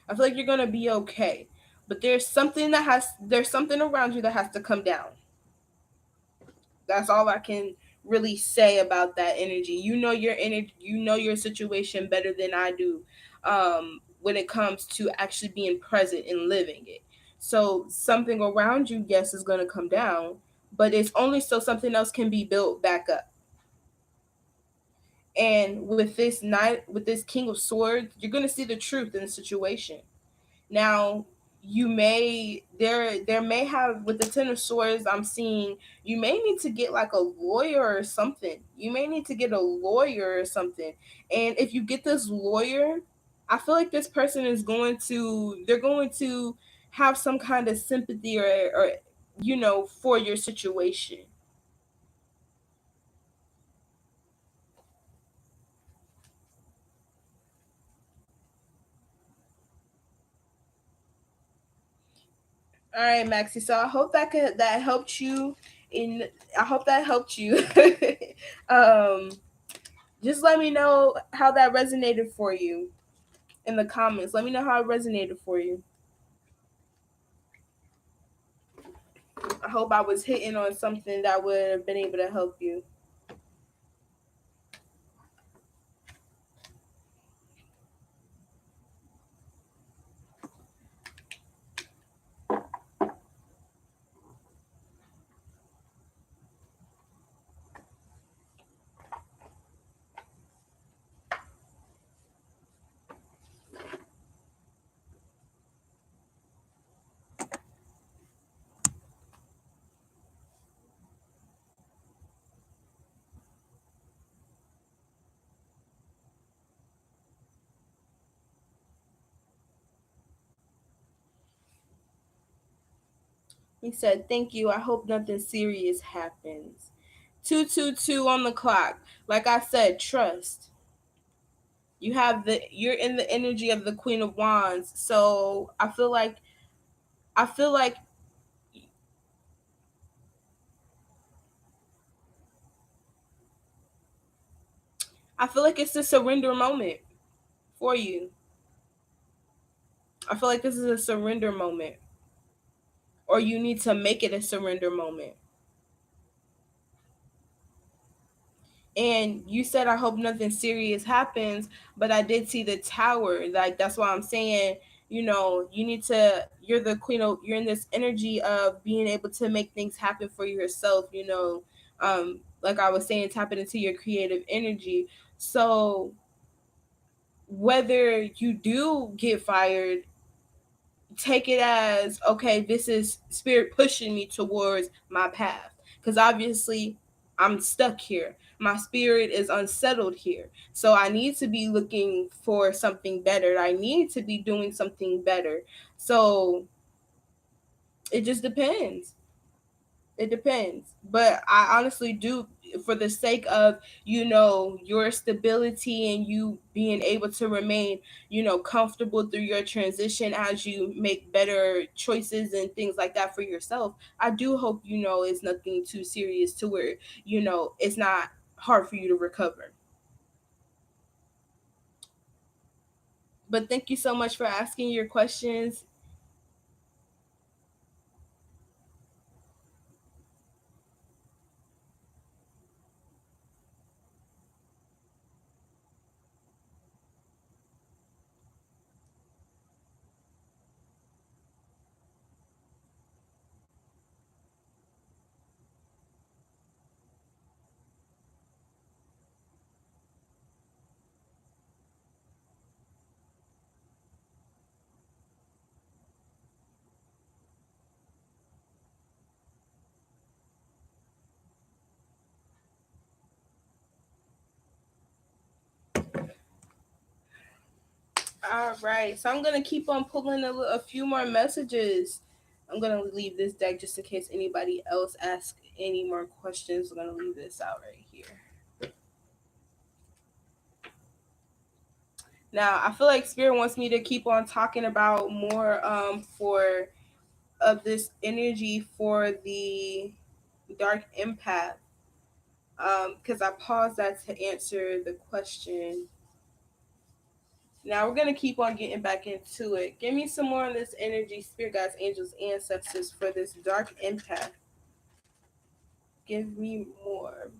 Speaker 1: I feel like you're going to be okay. But there's something around you that has to come down. That's all I can really say about that energy. You know your energy, you know your situation better than I do, when it comes to actually being present and living it. So something around you, yes, is going to come down, but it's only so something else can be built back up. And with this King of Swords, you're going to see the truth in the situation. Now, you may there may have, with the Ten of Swords, I'm seeing you may need to get like a lawyer or something. You may need to get a lawyer or something. And if you get this lawyer, I feel like this person is going to have some kind of sympathy or for your situation. All right, Maxie. So I hope that helped you. I hope that helped you. um, just let me know how that resonated for you in the comments. Let me know how it resonated for you. I hope I was hitting on something that would have been able to help you. He said, "Thank you. I hope nothing serious happens." 222 on the clock. Like I said, trust. You're in the energy of the Queen of Wands. So I feel like it's a surrender moment for you. I feel like this is a surrender moment, or you need to make it a surrender moment. And you said, I hope nothing serious happens, but I did see the tower. Like, that's why I'm saying, you need to, you're in this energy of being able to make things happen for yourself, like I was saying, tapping into your creative energy. So whether you do get fired, take it as, okay, this is spirit pushing me towards my path, because obviously I'm stuck here, my spirit is unsettled here, so I need to be looking for something better, I need to be doing something better. So it just depends. It depends. But I honestly do, for the sake of, your stability and you being able to remain, comfortable through your transition as you make better choices and things like that for yourself. I do hope, it's nothing too serious to where, it's not hard for you to recover. But thank you so much for asking your questions. All right, so I'm gonna keep on pulling a few more messages. I'm gonna leave this deck just in case anybody else asks any more questions. I'm gonna leave this out right here. Now, I feel like Spirit wants me to keep on talking about more for of this energy for the Dark Empath, because I paused that to answer the question. Now we're gonna keep on getting back into it. Give me some more on this energy, Spirit guides, angels, ancestors for this Dark Empath. Give me more.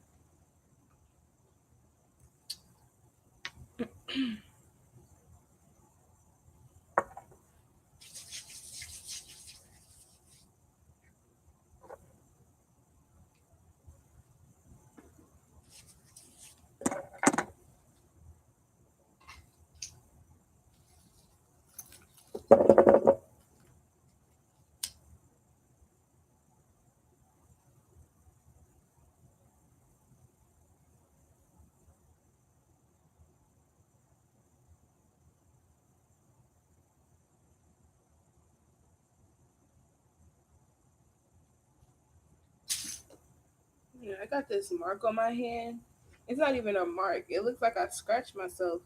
Speaker 1: Yeah, I got this mark on my hand. It's not even a mark. It looks like I scratched myself,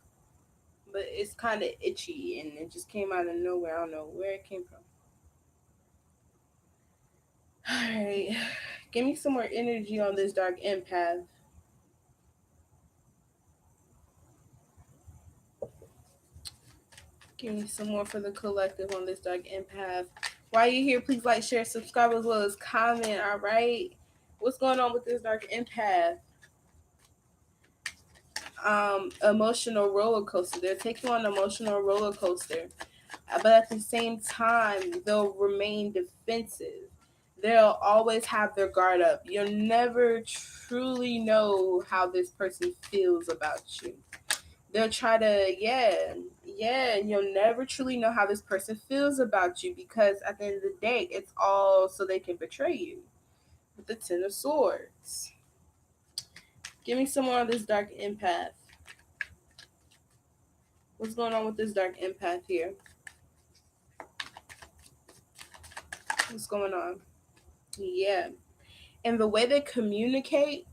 Speaker 1: but it's kind of itchy and it just came out of nowhere. I don't know where it came from. All right, give me some more energy on this Dark Empath. Give me some more for the collective on this Dark Empath. While you're here, please like, share, subscribe, as well as comment. All right, what's going on with this Dark Empath? Emotional roller coaster. They're taking on an emotional roller coaster, but at the same time, they'll remain defensive. They'll always have their guard up. You'll never truly know how this person feels about you. They'll try to, and you'll never truly know how this person feels about you because at the end of the day, it's all so they can betray you. With the Ten of Swords. Give me some more of this Dark Empath. What's going on with this Dark Empath here? What's going on? Yeah. And the way they communicate,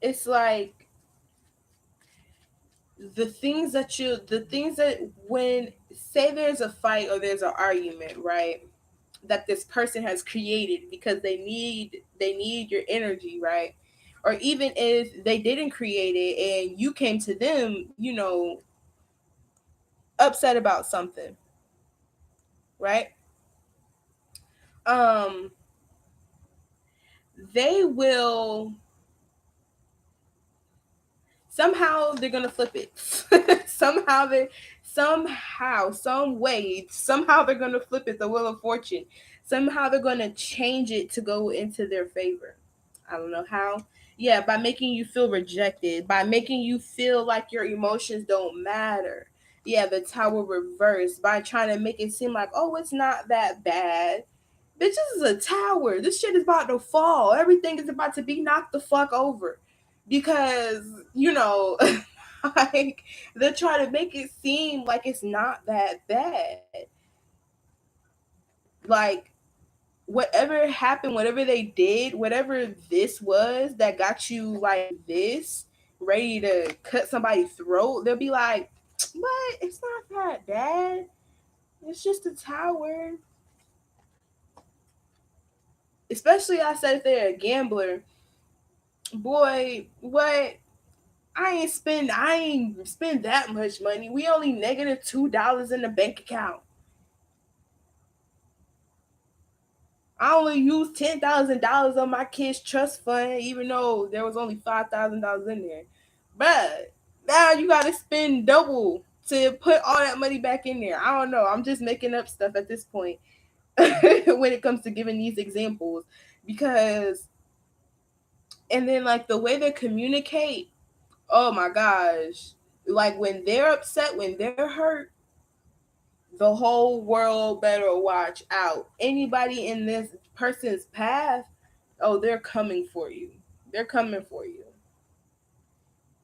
Speaker 1: it's like the things that when, say there's a fight or there's an argument, right? That this person has created because they need your energy, right? Or even if they didn't create it and you came to them, upset about something, right? Um, they will somehow they're gonna flip it. Some way, somehow they're gonna flip it, the wheel of fortune. Somehow they're gonna change it to go into their favor. I don't know how. Yeah, by making you feel rejected, by making you feel like your emotions don't matter. Yeah, the tower reversed, by trying to make it seem like, oh, it's not that bad. Bitch, this is a tower. This shit is about to fall. Everything is about to be knocked the fuck over. Because, like, they're trying to make it seem like it's not that bad. like whatever happened, whatever they did, whatever this was that got you like this, ready to cut somebody's throat, they'll be like, what? It's not that bad. It's just a tower. Especially, I said, if they're a gambler, boy, what? I ain't spend that much money. We only negative $2 in the bank account. I only used $10,000 on my kids' trust fund, even though there was only $5,000 in there. But now you gotta spend double to put all that money back in there. I don't know. I'm just making up stuff at this point when it comes to giving these examples, because and then like the way they communicate, oh my gosh. Like when they're upset, when they're hurt, the whole world better watch out. Anybody in this person's path, oh, they're coming for you. They're coming for you.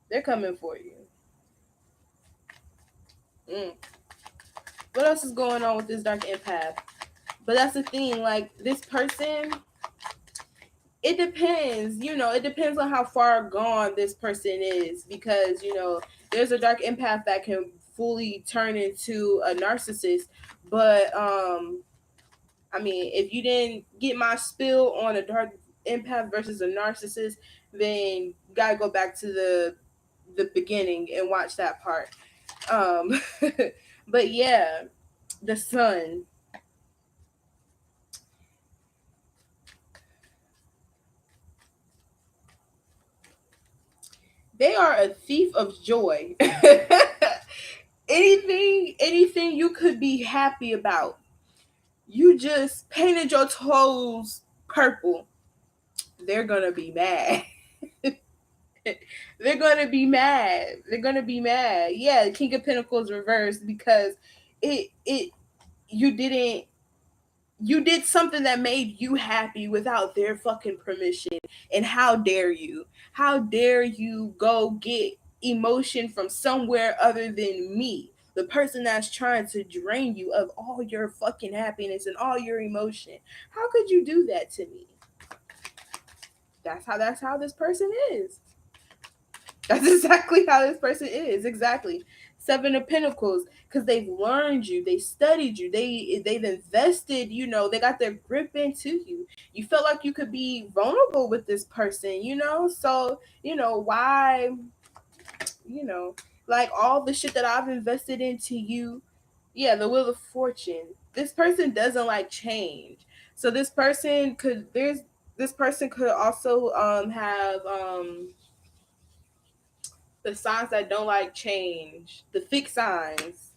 Speaker 1: They're coming for you. Mm. What else is going on with this dark empath? But that's the thing, like this person, it depends, it depends on how far gone this person is, because, there's a dark empath that can fully turn into a narcissist. But I mean, if you didn't get my spill on a dark empath versus a narcissist, then you gotta go back to the beginning and watch that part. Um, but yeah, the sun. They are a thief of joy. anything you could be happy about. You just painted your toes purple. They're gonna be mad. They're gonna be mad. They're gonna be mad. Yeah, the King of Pentacles reversed because it you didn't you did something that made you happy without their fucking permission. And how dare you? How dare you go get emotion from somewhere other than me? The person that's trying to drain you of all your fucking happiness and all your emotion. How could you do that to me? That's how this person is. That's exactly how this person is. Exactly. Seven of Pentacles, because they've learned you, they studied you, they've invested, they got their grip into you. You felt like you could be vulnerable with this person, So, why, you know, like all the shit that I've invested into you, yeah, the Wheel of Fortune. This person doesn't like change. So this person could also have the signs that don't like change, the fixed signs.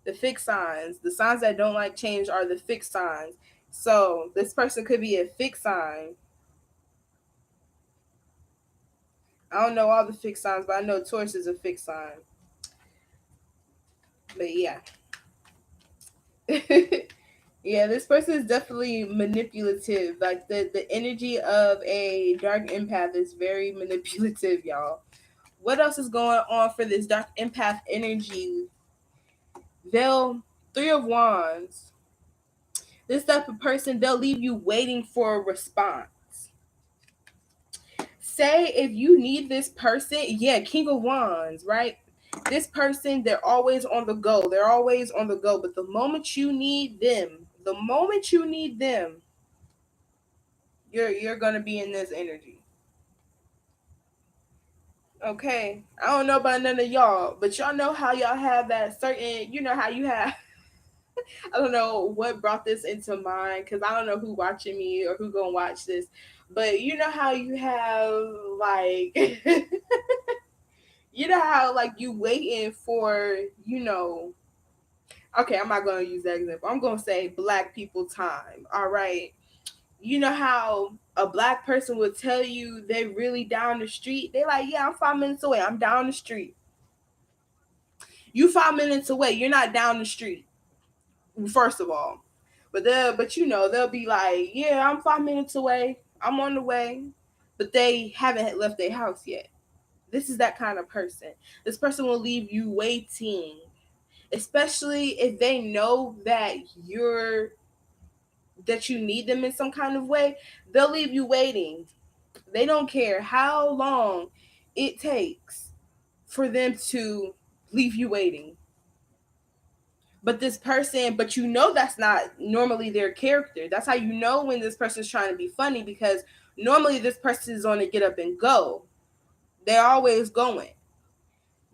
Speaker 1: The signs that don't like change are the fixed signs. So this person could be a fixed sign. I don't know all the fixed signs, but I know Taurus is a fixed sign. But yeah. Yeah, this person is definitely manipulative. Like the energy of a dark empath is very manipulative, y'all. What else is going on for this dark empath energy? They'll Three of Wands. This type of person, they'll leave you waiting for a response. Say if you need this person, yeah, King of Wands, right? This person, they're always on the go. They're always on the go. But the moment you need them, you're gonna be in this energy. Okay. I don't know about none of y'all, but y'all know how y'all have that certain, how you have I don't know what brought this into mind, because I don't know who watching me or who gonna watch this, but you know how you have like you know how like you waiting for, okay, I'm not gonna use that example. I'm gonna say black people time. All right. You know how a black person would tell you they really down the street? They like, yeah, I'm 5 minutes away. I'm down the street. You 5 minutes away, you're not down the street, first of all. But they'll be like, yeah, I'm 5 minutes away. I'm on the way. But they haven't left their house yet. This is that kind of person. This person will leave you waiting, especially if they know that you're that you need them in some kind of way, they'll leave you waiting. They don't care how long it takes for them to leave you waiting. But this person, but you know that's not normally their character. That's how you know when this person's trying to be funny, because normally this person is on a get up and go. They're always going.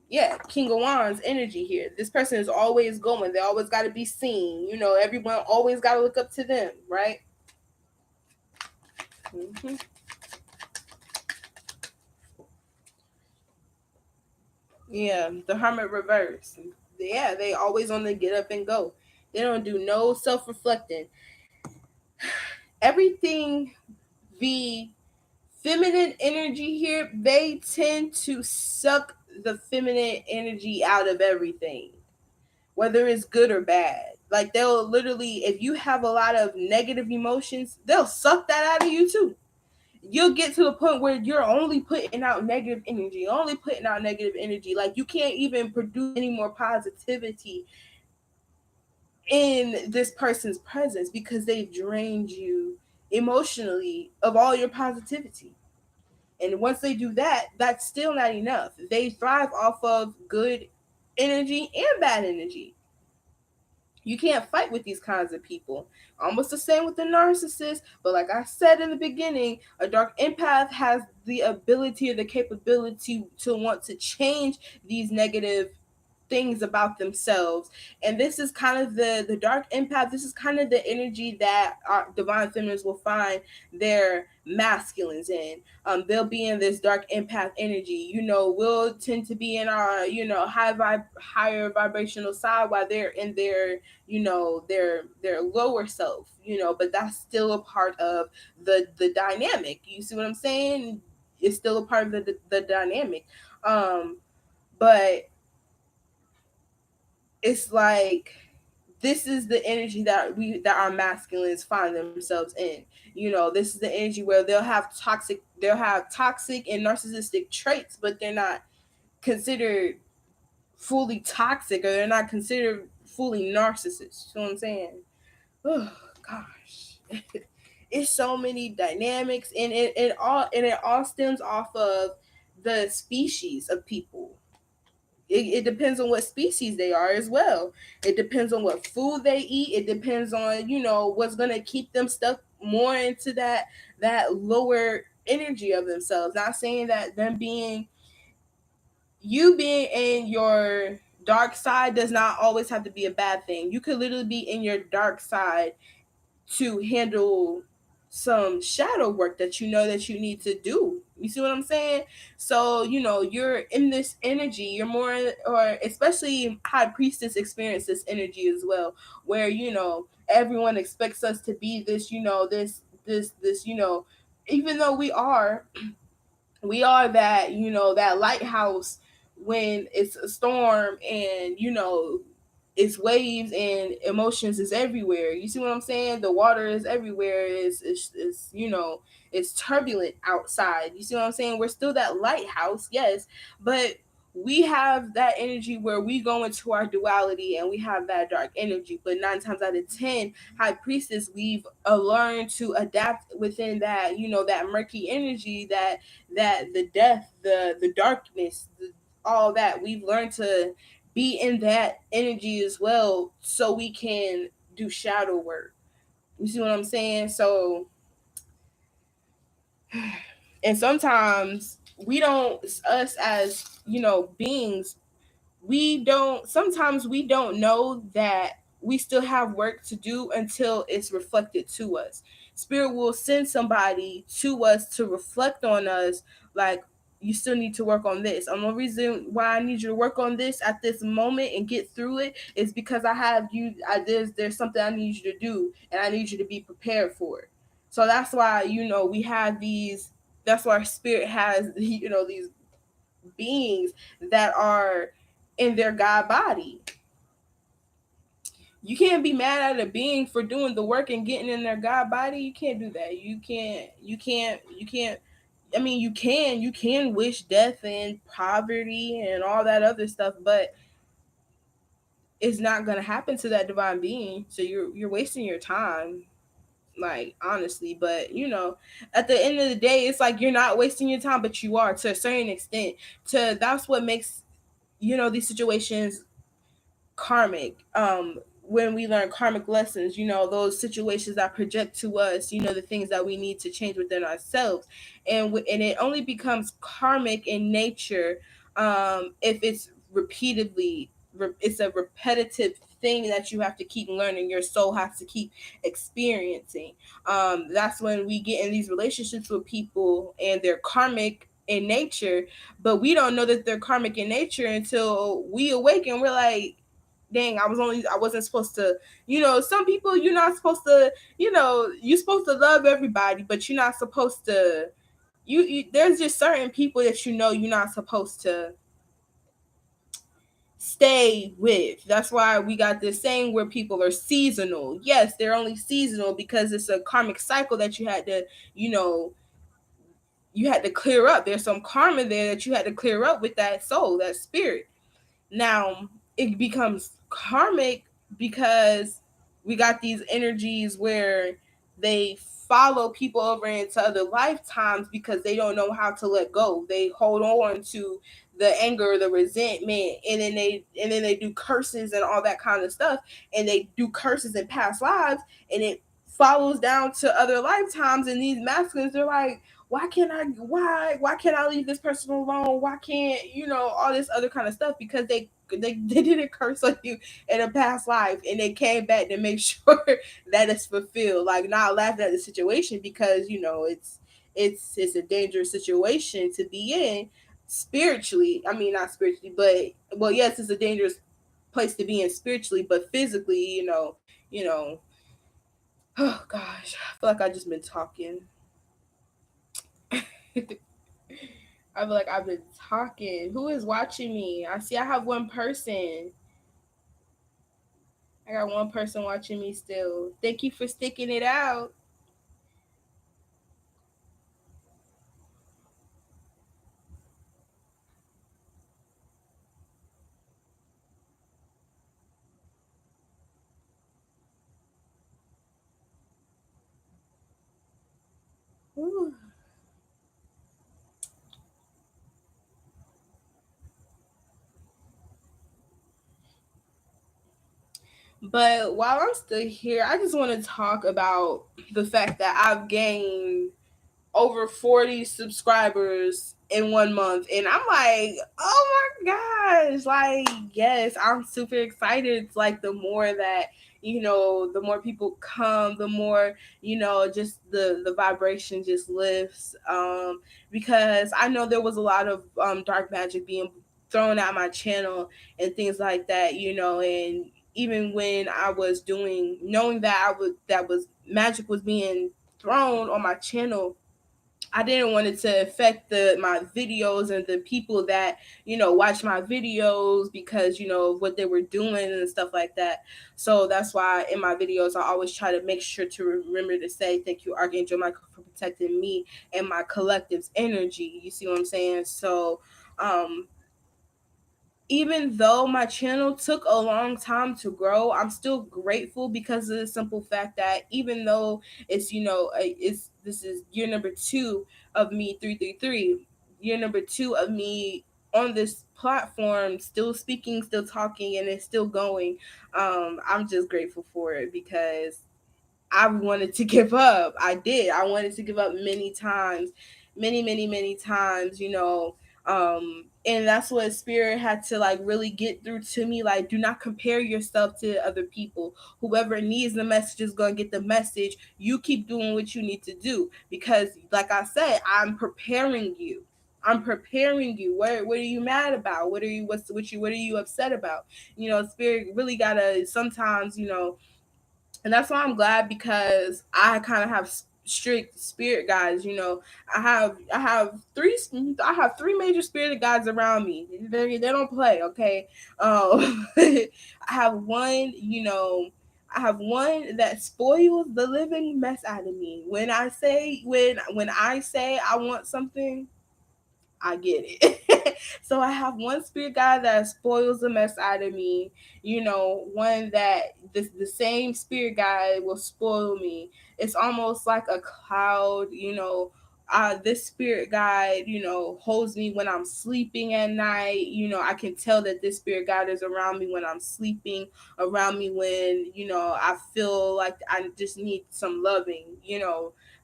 Speaker 1: Yeah, King of Wands energy here. This person is always going. They always got to be seen. You know, everyone always got to look up to them, right? Mm-hmm. Yeah, the Hermit reverse. Yeah, they always on the get up and go. They don't do no self-reflecting. Everything, the feminine energy here, they tend to suck the feminine energy out of everything, whether it's good or bad. Like, they'll literally, if you have a lot of negative emotions, they'll suck that out of you too. You'll get to the point where you're only putting out negative energy, only putting out negative energy. Like, you can't even produce any more positivity in this person's presence because they've drained you emotionally of all your positivity. And once they do that, that's still not enough. They thrive off of good energy and bad energy. You can't fight with these kinds of people. Almost the same with the narcissist. But like I said in the beginning, a dark empath has the ability or the capability to want to change these negative things about themselves. And this is kind of the dark empath. This is kind of the energy that our divine feminines will find their masculines in. They'll be in this dark empath energy. You know, we'll tend to be in our, you know, higher vibrational side, while they're in their, you know, their lower self, you know. But that's still a part of the dynamic. You see what I'm saying? It's still a part of the dynamic. But it's like, this is the energy that our masculines find themselves in. You know, this is the energy where they'll have toxic and narcissistic traits, but they're not considered fully toxic, or they're not considered fully narcissists. You know what I'm saying? Oh gosh. It's so many dynamics, and it all stems off of the species of people. It depends on what species they are as well. It depends on what food they eat. It depends on, you know, what's going to keep them stuck more into that lower energy of themselves. Not saying that you being in your dark side does not always have to be a bad thing. You could literally be in your dark side to handle some shadow work that you know that you need to do. You see what I'm saying? So, you know, you're in this energy, you're more, or especially High Priestess experience this energy as well, where, you know, everyone expects us to be this, you know, this, you know, even though we are that, you know, that lighthouse when it's a storm, and, you know, it's waves and emotions is everywhere. You see what I'm saying? The water is everywhere. It's you know, it's turbulent outside. You see what I'm saying? We're still that lighthouse, yes, but we have that energy where we go into our duality, and we have that dark energy. But 9 times out of 10, High Priestess, we've learned to adapt within that, you know, that murky energy, that the death, the darkness, all that. We've learned to be in that energy as well, so we can do shadow work. You see what I'm saying? So, and sometimes we don't, us as, you know, beings, sometimes we don't know that we still have work to do until it's reflected to us. Spirit will send somebody to us to reflect on us, like, you still need to work on this. And the reason why I need you to work on this at this moment and get through it is because I have you. There's something I need you to do, and I need you to be prepared for it. So that's why, you know, we have these. That's why our spirit has, you know, these beings that are in their God body. You can't be mad at a being for doing the work and getting in their God body. You can't do that. You can't. I mean, you can wish death and poverty and all that other stuff, but it's not going to happen to that divine being. So you're wasting your time. like honestly. But at the end of the day, it's like you're not wasting your time, but you are to a certain extent. To That's what makes these situations karmic. When we learn karmic lessons, those situations that project to us, the things that we need to change within ourselves. And it only becomes karmic in nature if it's a repetitive thing that you have to keep learning, your soul has to keep experiencing. That's when we get in these relationships with people and they're karmic in nature, but we don't know that they're karmic in nature until we awaken. We're like, dang, I wasn't supposed to, some people you're not supposed to, you're supposed to love everybody, but you're not supposed to, there's just certain people that you're not supposed to stay with. That's why we got this saying where people are seasonal. Yes, they're only seasonal because it's a karmic cycle that you know, you had to clear up. There's some karma there that you had to clear up with that soul, that spirit. Now, it becomes karmic because we got these energies where they follow people over into other lifetimes because they don't know how to let go. They hold on to the anger, the resentment, and then they do curses and all that kind of stuff, and they do curses in past lives, and it follows down to other lifetimes. And these masculines are like, why can't I leave this person alone? Why can't all this other kind of stuff? Because they did a curse on you in a past life, and they came back to make sure that it's fulfilled. Like, not laughing at the situation because it's a dangerous situation to be in spiritually. I mean, not spiritually, but well, yes, it's a dangerous place to be in spiritually, but physically, oh gosh, I feel like I just been talking. I feel like I've been talking. Who is watching me? I see I have one person. I got one person watching me still. Thank you for sticking it out. Ooh. But while I'm still here, I just want to talk about the fact that I've gained over 40 subscribers in 1 month, and I'm like, oh my gosh, like, yes, I'm super excited. It's like the more that the more people come, the more just the vibration just lifts, because I know there was a lot of dark magic being thrown at my channel and things like that, and even when I was doing, knowing that that was magic was being thrown on my channel, I didn't want it to affect my videos and the people that watch my videos because of what they were doing and stuff like that. So that's why in my videos I always try to make sure to remember to say thank you, Archangel Michael, for protecting me and my collective's energy. You see what I'm saying? So even though my channel took a long time to grow, I'm still grateful because of the simple fact that even though it's this is year number 2 of me 333, year number 2 of me on this platform, still speaking, still talking, and it's still going. I'm just grateful for it because I wanted to give up. I did. I wanted to give up many times, many times, and that's what spirit had to like really get through to me. Like, do not compare yourself to other people. Whoever needs the message is going to get the message. You keep doing what you need to do because, like I said, I'm preparing you. I'm preparing you. What are you mad about? What are you upset about? Spirit really gotta sometimes, and that's why I'm glad because I kind of have strict spirit guides. I have three major spirit guides around me. They don't play, okay. I have one, I have one that spoils the living mess out of me. When I say I want something, I get it. So I have one spirit guide that spoils the mess out of me. One that the same spirit guide will spoil me. It's almost like a cloud. This spirit guide, holds me when I'm sleeping at night. I can tell that this spirit guide is around me when I'm sleeping, around me when, I feel like I just need some loving.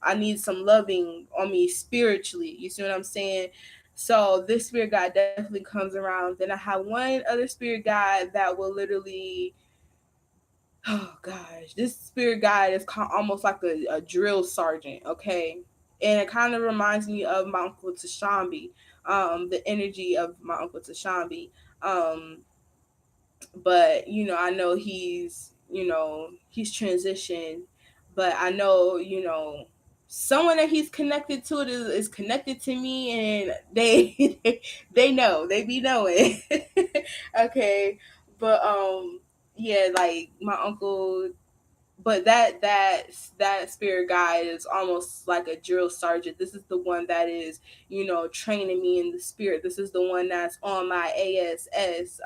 Speaker 1: I need some loving on me spiritually. You see what I'm saying? So this spirit guide definitely comes around. Then I have one other spirit guide that will literally, oh gosh, this spirit guide is almost like a drill sergeant, okay? And it kind of reminds me of my Uncle Tashambi, the energy of my Uncle Tashambi. But I know he's transitioned, but I know someone that he's connected to is connected to me, and they they know, they be knowing. Okay, but yeah, like my uncle, but that spirit guide is almost like a drill sergeant. This is the one that is training me in the spirit. This is the one that's on my ASS,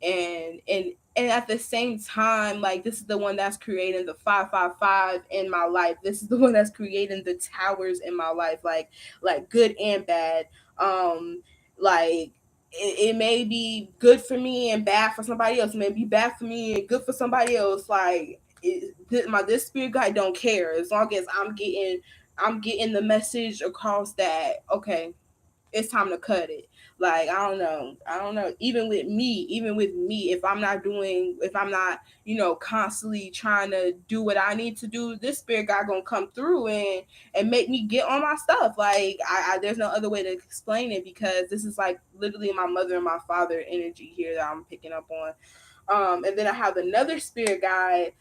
Speaker 1: and at the same time, like, this is the one that's creating the 555 in my life. This is the one that's creating the towers in my life, like good and bad. Like, it may be good for me and bad for somebody else. It may be bad for me and good for somebody else. Like, this spirit guide don't care as long as I'm getting the message across that, okay, it's time to cut it. Like, I don't know. Even with me, if I'm not constantly trying to do what I need to do, this spirit guide gonna come through and make me get on my stuff. Like, I there's no other way to explain it, because this is like literally my mother and my father energy here that I'm picking up on. And then I have another spirit guide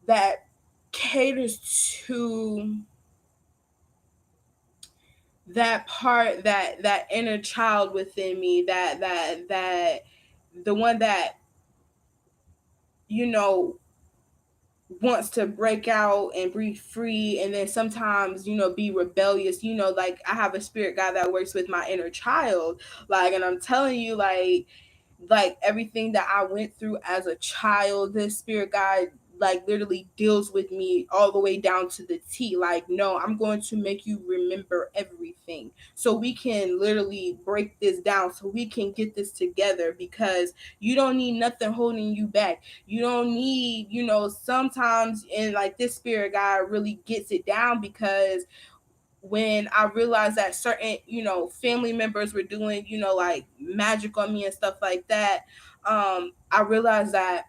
Speaker 1: that caters to that part, that inner child within me, that the one that you know wants to break out and breathe free, and then sometimes be rebellious. Like, I have a spirit guide that works with my inner child, like, and I'm telling you, like everything that I went through as a child, this spirit guide like literally deals with me all the way down to the T. Like, no, I'm going to make you remember everything, so we can literally break this down, so we can get this together, because you don't need nothing holding you back. You don't need, sometimes, and like this spirit guide really gets it down, because when I realized that certain, family members were doing, like magic on me and stuff like that, I realized that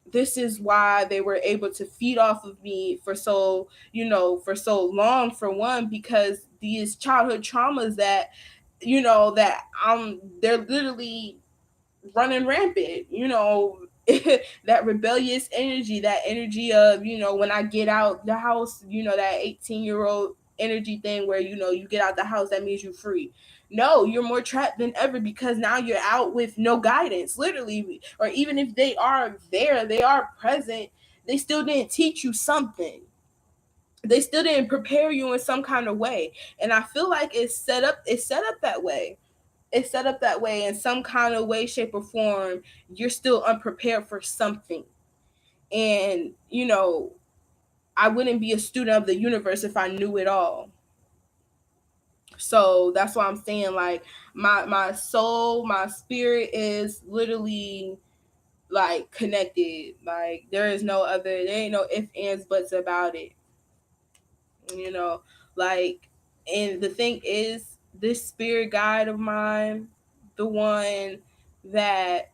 Speaker 1: this is why they were able to feed off of me for so long, for one, because these childhood traumas that they're literally running rampant, that rebellious energy, that energy of, when I get out the house, that 18-year-old energy thing where, you get out the house, that means you're free. No, you're more trapped than ever, because now you're out with no guidance, literally. Or even if they are there, they are present, they still didn't teach you something. They still didn't prepare you in some kind of way. And I feel like it's set up that way. It's set up that way in some kind of way, shape, or form. You're still unprepared for something. And, I wouldn't be a student of the universe if I knew it all. So that's why I'm saying, like, my soul, my spirit is literally like connected. Like, there ain't no ifs, ands, buts about it. You know, like, and the thing is, this spirit guide of mine, the one that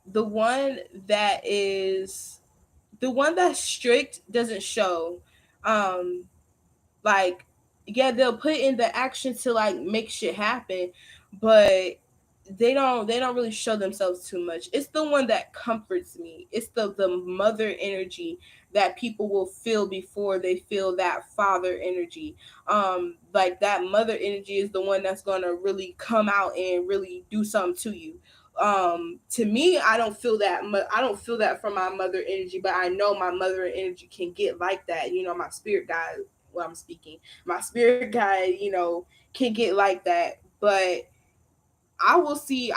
Speaker 1: the one that is the one that's strict doesn't show. um like, yeah, they'll put in the action to like make shit happen, but they don't really show themselves too much. It's the one that comforts me. It's the mother energy that people will feel before they feel that father energy. Like, that mother energy is the one that's gonna really come out and really do something to you. To me, I don't feel that from my mother energy, but I know my mother energy can get like that. My spirit guide well, I'm speaking, my spirit guide, can get like that. But I won't see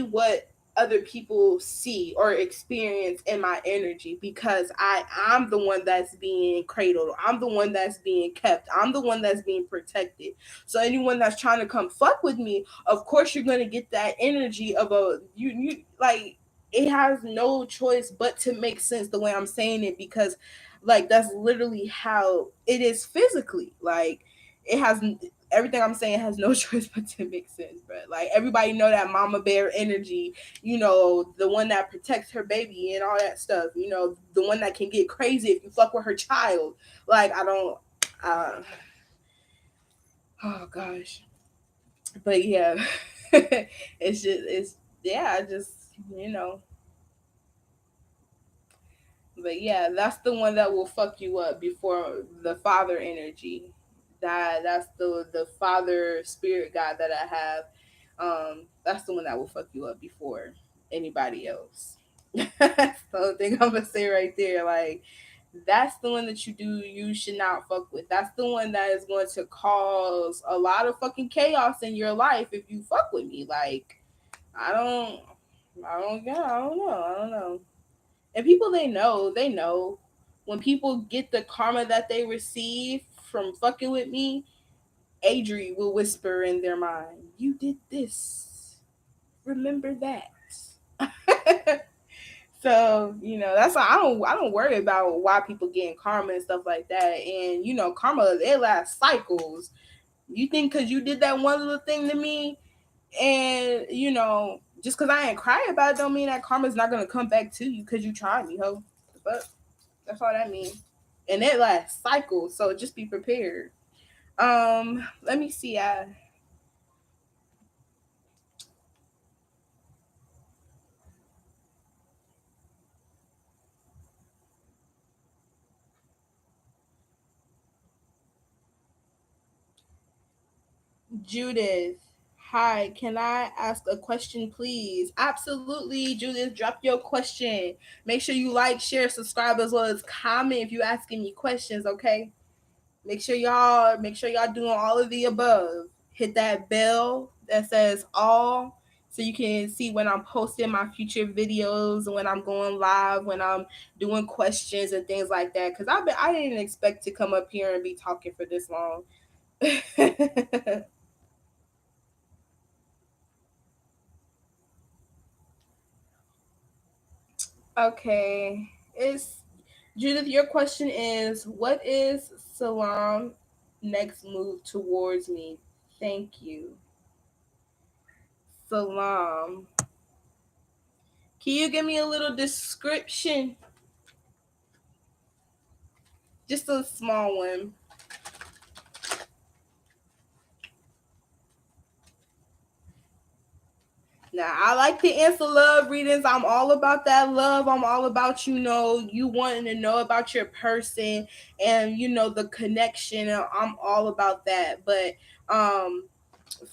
Speaker 1: what other people see or experience in my energy, because I'm the one that's being cradled. I'm the one that's being kept. I'm the one that's being protected. So anyone that's trying to come fuck with me, of course you're gonna get that energy of a you like, it has no choice but to make sense the way I'm saying it, because like that's literally how it is physically. Like it has everything I'm saying has no choice but to make sense, bro. Like everybody know that mama bear energy, the one that protects her baby and all that stuff, the one that can get crazy if you fuck with her child. Like I don't oh gosh. But yeah. It's yeah, I just you know but yeah, that's the one that will fuck you up before the father energy. That's the father spirit guide that I have. That's the one that will fuck you up before anybody else. That's the only thing I'm gonna say right there. Like that's the one that you should not fuck with. That's the one that is going to cause a lot of fucking chaos in your life if you fuck with me. Like I don't yeah, I don't know. And people they know when people get the karma that they receive from fucking with me, Adri will whisper in their mind, "You did this. Remember that." So that's why I don't worry about why people getting karma and stuff like that. And karma, it lasts cycles. You think because you did that one little thing to me, and just because I ain't cry about it, don't mean that karma's not gonna come back to you because you tried me, ho. But that's all that means. And it lasts cycles, so just be prepared. Let me see. Judith. Hi, can I ask a question, please? Absolutely, Judith. Drop your question. Make sure you like, share, subscribe, as well as comment if you asking me questions. Okay. Make sure y'all doing all of the above. Hit that bell that says all, so you can see when I'm posting my future videos, when I'm going live, when I'm doing questions and things like that. Cause I didn't expect to come up here and be talking for this long. Okay. It's Judith, your question is, what is Salam next move towards me? Thank you. Salam. Can you give me a little description? Just a small one. Now, I like to answer love readings. I'm all about that love. I'm all about, you wanting to know about your person and, the connection. I'm all about that. But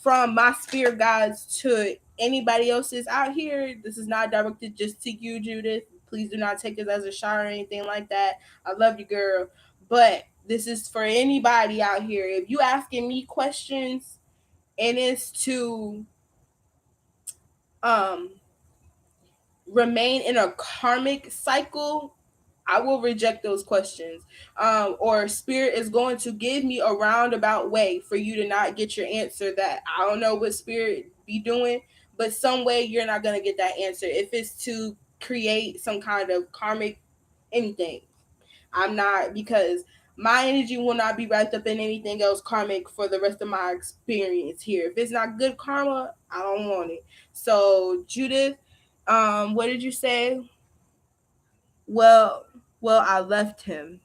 Speaker 1: from my spirit guides to anybody else's out here, this is not directed just to you, Judith. Please do not take this as a shot or anything like that. I love you, girl. But this is for anybody out here. If you asking me questions and it's to um remain in a karmic cycle, I will reject those questions. Or spirit is going to give me a roundabout way for you to not get your answer, that I don't know what spirit be doing, but some way you're not gonna get that answer. If it's to create some kind of karmic anything, I'm not, because my energy will not be wrapped up in anything else karmic for the rest of my experience here. If it's not good karma, I don't want it. So Judith, what did you say? Well, I left him.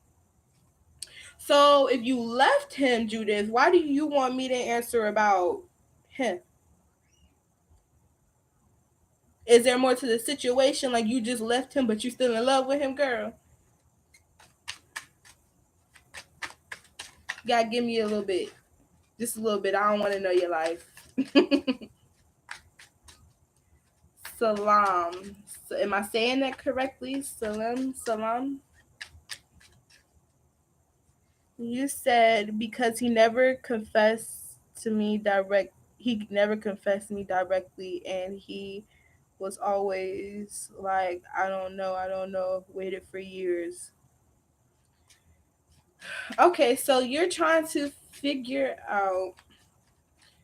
Speaker 1: So if you left him, Judith, why do you want me to answer about him? Is there more to the situation? Like you just left him, but you still in love with him, girl? You gotta give me a little bit, just a little bit. I don't want to know your life. Salam. So, am I saying that correctly? Salam, salam. You said because to me direct he never confessed to me directly, and he was always like, I don't know, waited for years. Okay, so you're trying to figure out,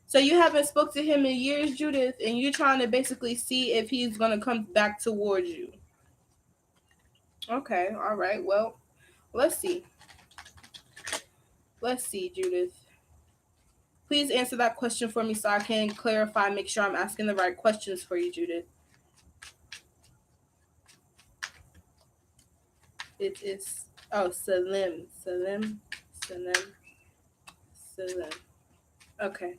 Speaker 1: so you haven't spoke to him in years, Judith, and you're trying to basically see if he's gonna come back towards you. Okay, all right. Well, let's see. Let's see, Judith. Please answer that question for me so I can clarify, make sure I'm asking the right questions for you, Judith. It is, oh, Salim. Salim. Salim. Salim. Okay.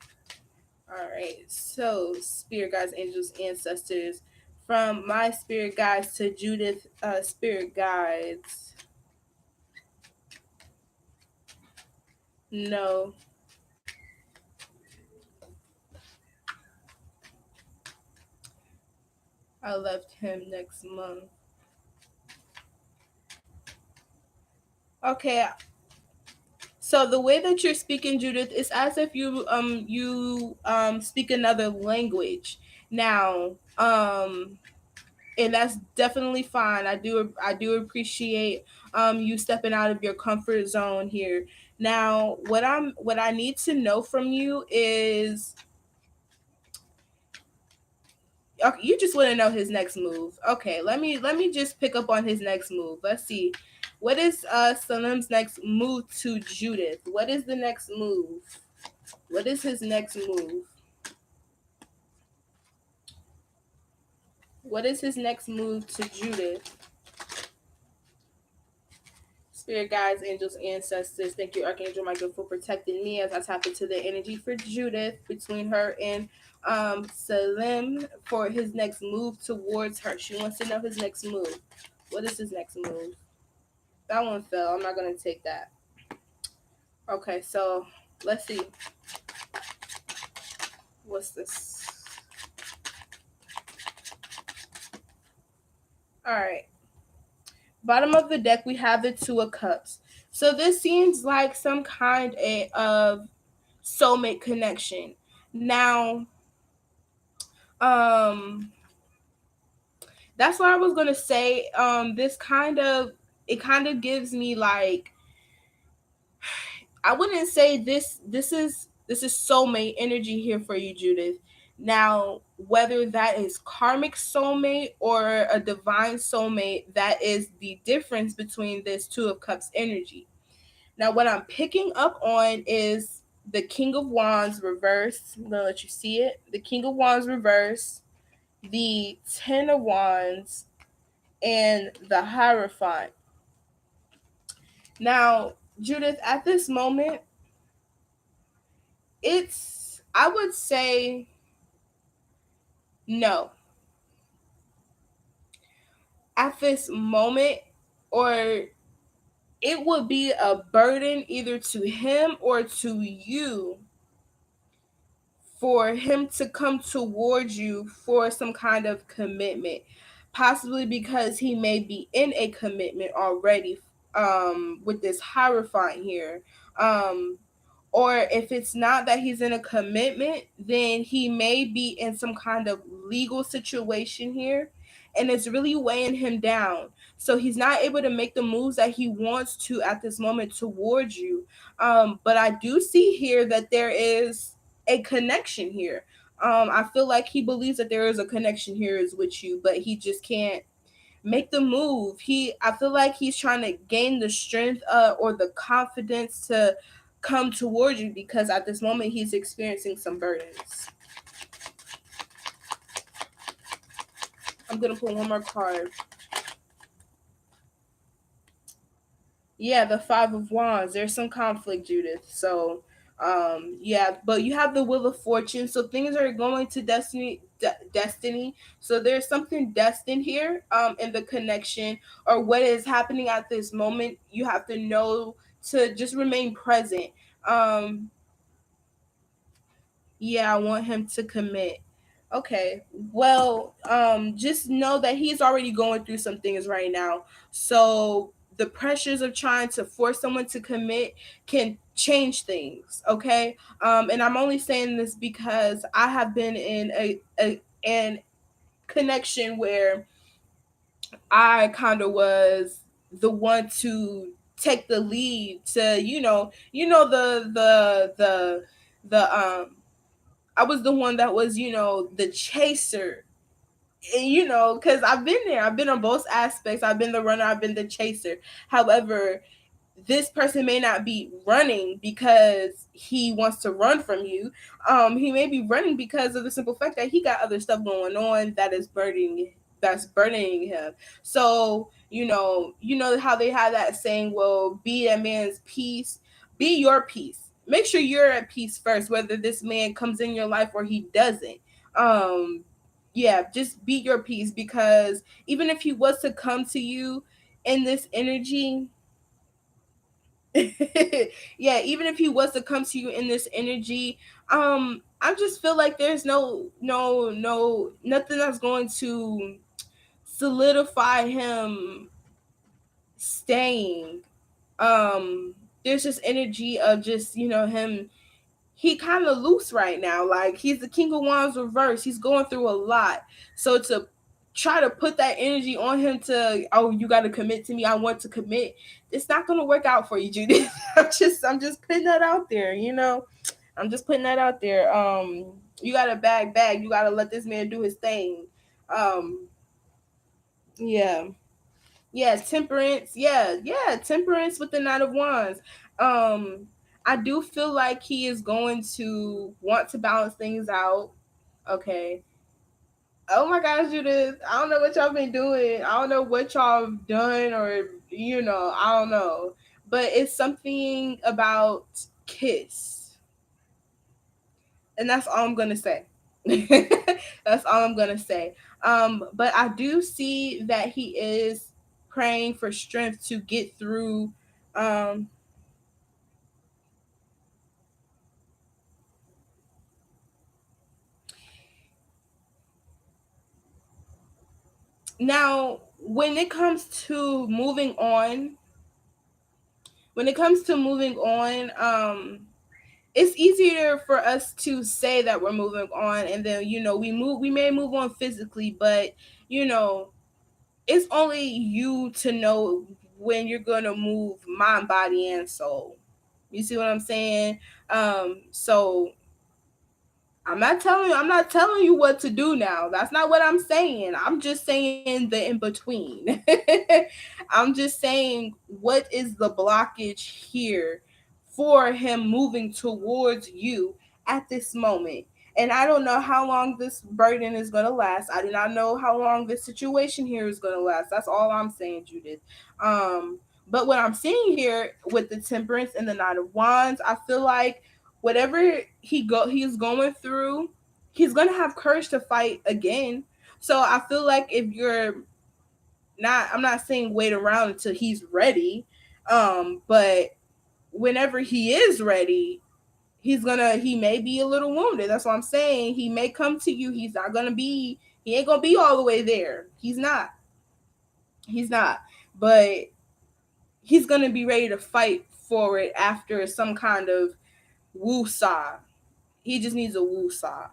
Speaker 1: All right. So, spirit guides, angels, ancestors. From my spirit guides to Judith, spirit guides. No. I left him next month. Okay. So the way that you're speaking, Judith, is as if you speak another language. Now, and that's definitely fine. I do appreciate you stepping out of your comfort zone here. Now, what I need to know from you is, okay, you just want to know his next move. Okay, let me just pick up on his next move. Let's see. What is Salim's next move to Judith? What is the next move? What is his next move? What is his next move to Judith? Spirit guides, angels, ancestors, thank you, Archangel Michael, for protecting me as I tap into the energy for Judith between her and Salim for his next move towards her. She wants to know his next move. What is his next move? That one fell. I'm not going to take that. Okay, so let's see. What's this? All right. Bottom of the deck, we have the Two of Cups. So this seems like some kind of soulmate connection. Now, um, that's what I was gonna say. This kind of, it kind of gives me like, I wouldn't say this is soulmate energy here for you, Judith. Now, whether that is karmic soulmate or a divine soulmate, that is the difference between this Two of Cups energy. Now, what I'm picking up on is the King of Wands reverse. I'm gonna let you see it. The King of Wands reverse, the Ten of Wands, and the Hierophant. Now, Judith, at this moment, I would say no. At this moment, or it would be a burden either to him or to you for him to come towards you for some kind of commitment, possibly because he may be in a commitment already with this Hierophant here. Um, or if it's not that he's in a commitment, then he may be in some kind of legal situation here, and it's really weighing him down. So he's not able to make the moves that he wants to at this moment towards you. But I do see here that there is a connection here. I feel like he believes that there is a connection here is with you, but he just can't make the move. I feel like he's trying to gain the strength or the confidence to come towards you, because at this moment he's experiencing some burdens. I'm gonna pull one more card. Yeah, the Five of Wands. There's some conflict, Judith. So, yeah, but you have the Wheel of Fortune. So things are going to destiny. So there's something destined here, in the connection or what is happening at this moment. You have to know to just remain present. Um, yeah, I want him to commit. Okay. Well, just know that he's already going through some things right now. So the pressures of trying to force someone to commit can change things. Okay. And I'm only saying this because I have been in an connection where I kind of was the one to take the lead to, the I was the one that was, the chaser. And, because I've been there. I've been on both aspects. I've been the runner, I've been the chaser. However, this person may not be running because he wants to run from you. He may be running because of the simple fact that he got other stuff going on that's burdening him. So, how they have that saying, well, be a man's peace, be your peace. Make sure you're at peace first, whether this man comes in your life or he doesn't. Yeah, just be your peace, because even if he was to come to you in this energy, yeah, even if he was to come to you in this energy, I just feel like there's nothing that's going to solidify him staying. There's just energy of just, him, he kind of loose right now. Like, he's the King of Wands reverse. He's going through a lot. So to try to put that energy on him to, oh, you got to commit to me, I want to commit, it's not going to work out for you, Judith. I'm just putting that out there, I'm just putting that out there. You got to bag. You got to let this man do his thing. Yeah. Yeah, temperance. Yeah, temperance with the Knight of Wands. I do feel like he is going to want to balance things out. Okay. Oh my gosh, Judith. I don't know what y'all been doing. I don't know what y'all have done, or I don't know. But it's something about kiss. And that's all I'm gonna say. That's all I'm gonna say. But I do see that he is praying for strength to get through. Um, Now, when it comes to moving on, it's easier for us to say that we're moving on, and then we may move on physically, but you know it's only you to know when you're gonna move mind, body, and soul. You see what I'm saying? So I'm not telling you what to do now. That's not what I'm saying. I'm just saying the in between. I'm just saying, what is the blockage here for him moving towards you at this moment? And I don't know how long this burden is going to last. I do not know how long this situation here is going to last. That's all I'm saying, Judith. But what I'm seeing here with the Temperance and the Knight of Wands, I feel like whatever he's going through, he's gonna have courage to fight again. So I feel like if you're not, I'm not saying wait around until he's ready, but whenever he is ready, he may be a little wounded. That's what I'm saying. He may come to you. He ain't gonna be all the way there. He's not, but he's gonna be ready to fight for it after some kind of woo-saw. He just needs a woo-saw.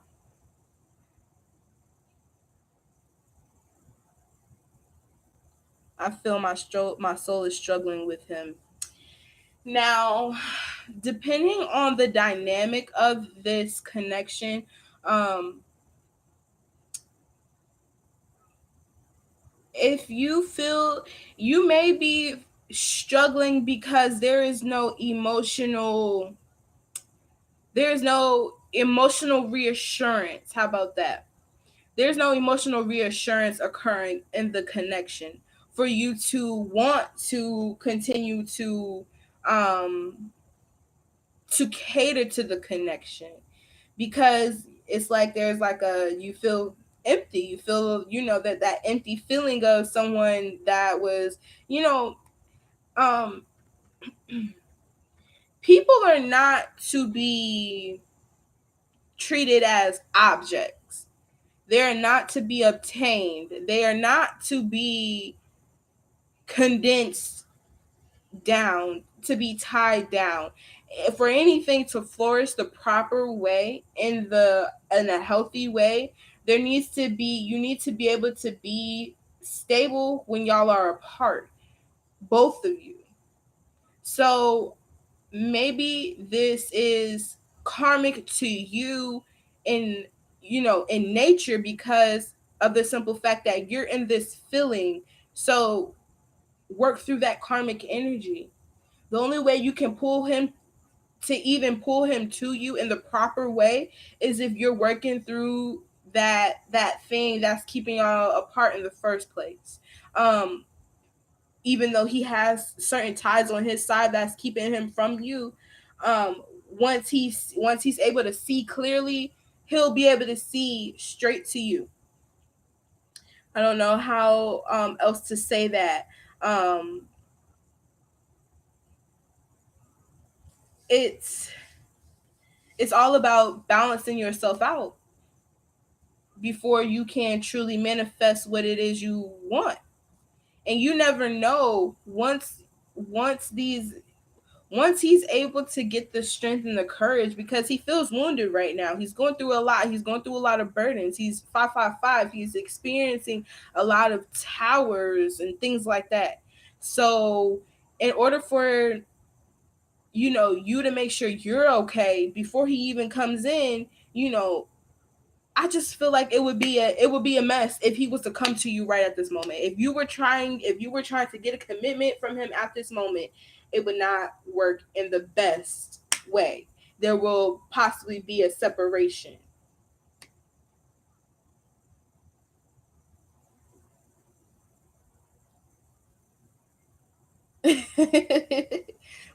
Speaker 1: I feel my soul is struggling with him. Now, depending on the dynamic of this connection, if you feel you may be struggling because there is no emotional reassurance. How about that? There's no emotional reassurance occurring in the connection for you to want to continue um to cater to the connection, because it's like there's like you feel empty. You feel, that empty feeling of someone that was, you know um people are not to be treated as objects. They're not to be obtained. They are not to be condensed down, to be tied down. For anything to flourish the proper way, in a healthy way, there needs to be you need to be able to be stable when y'all are apart, both of you. So maybe this is karmic to you in in nature, because of the simple fact that you're in this feeling. So work through that karmic energy. The only way you can pull him to even pull him to you in the proper way is if you're working through that thing that's keeping y'all apart in the first place. um Even though he has certain ties on his side that's keeping him from you, um once he's able to see clearly, he'll be able to see straight to you. I don't know how else to say that. um it's it's all about balancing yourself out before you can truly manifest what it is you want. And you never know, once these once he's able to get the strength and the courage, because he feels wounded right now. He's going through a lot. He's going through a lot of burdens. He's 555. He's experiencing a lot of towers and things like that. So in order for you to make sure you're okay before he even comes in, I just feel like it would be a mess if he was to come to you right at this moment. If you were trying to get a commitment from him at this moment, it would not work in the best way. There will possibly be a separation.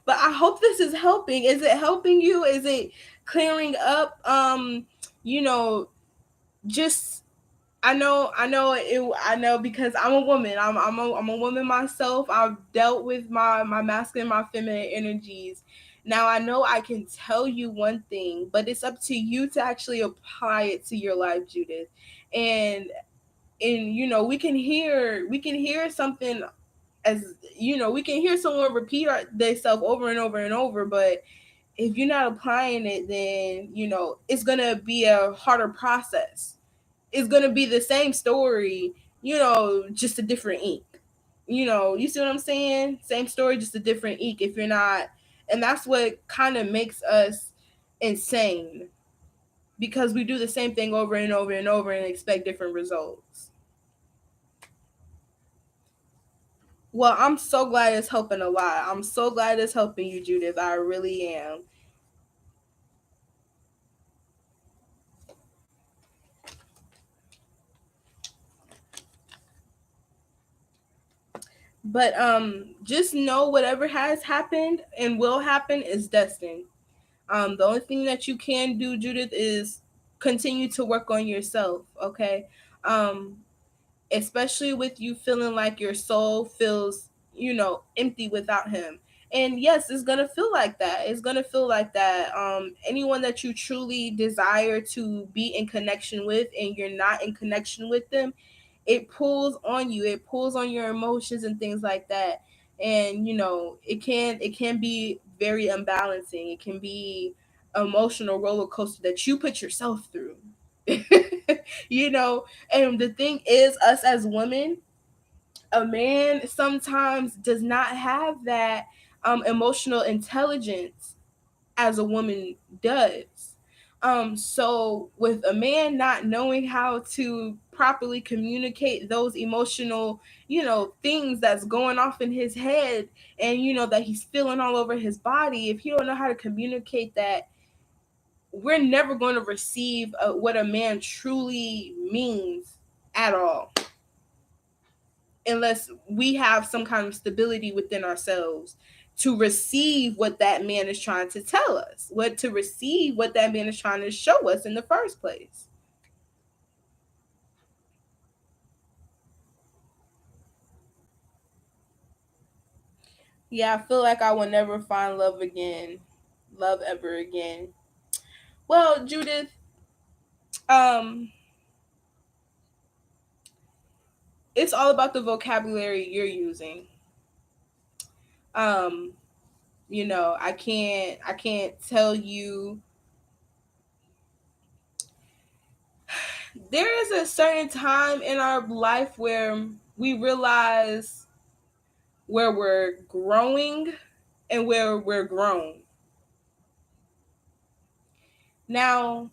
Speaker 1: But I hope this is helping. Is it helping you? Is it clearing up you know just I know because I'm a woman. I'm a woman myself. I've dealt with my masculine, my feminine energies. Now I know I can tell you one thing, but it's up to you to actually apply it to your life, Judith. And we can hear something, as we can hear someone repeat themselves over and over and over, but if you're not applying it, then it's gonna be a harder process. It's gonna be the same story, just a different ink. You see what I'm saying? Same story, just a different ink. If you're not, and that's what kind of makes us insane, because we do the same thing over and over and over and expect different results. Well, I'm so glad it's helping a lot. I'm so glad it's helping you, Judith. I really am. But just know whatever has happened and will happen is destined. The only thing that you can do, Judith, is continue to work on yourself, okay? Um, Especially with you feeling like your soul feels, empty without him. And yes, it's gonna feel like that. It's gonna feel like that. Anyone that you truly desire to be in connection with, and you're not in connection with them, it pulls on you. It pulls on your emotions and things like that. And it can be very unbalancing. It can be emotional roller coaster that you put yourself through. you know and the thing is, us as women, a man sometimes does not have that emotional intelligence as a woman does. So with a man not knowing how to properly communicate those emotional, things that's going off in his head, and that he's feeling all over his body, if he don't know how to communicate that, we're never going to receive what a man truly means at all, unless we have some kind of stability within ourselves to receive what that man is trying to tell us, what to receive what that man is trying to show us in the first place. Yeah, I feel like I will never find love again, love ever again. Well, Judith, um it's all about the vocabulary you're using. Um, I can't tell you. There is a certain time in our life where we realize where we're growing and where we're grown. Now,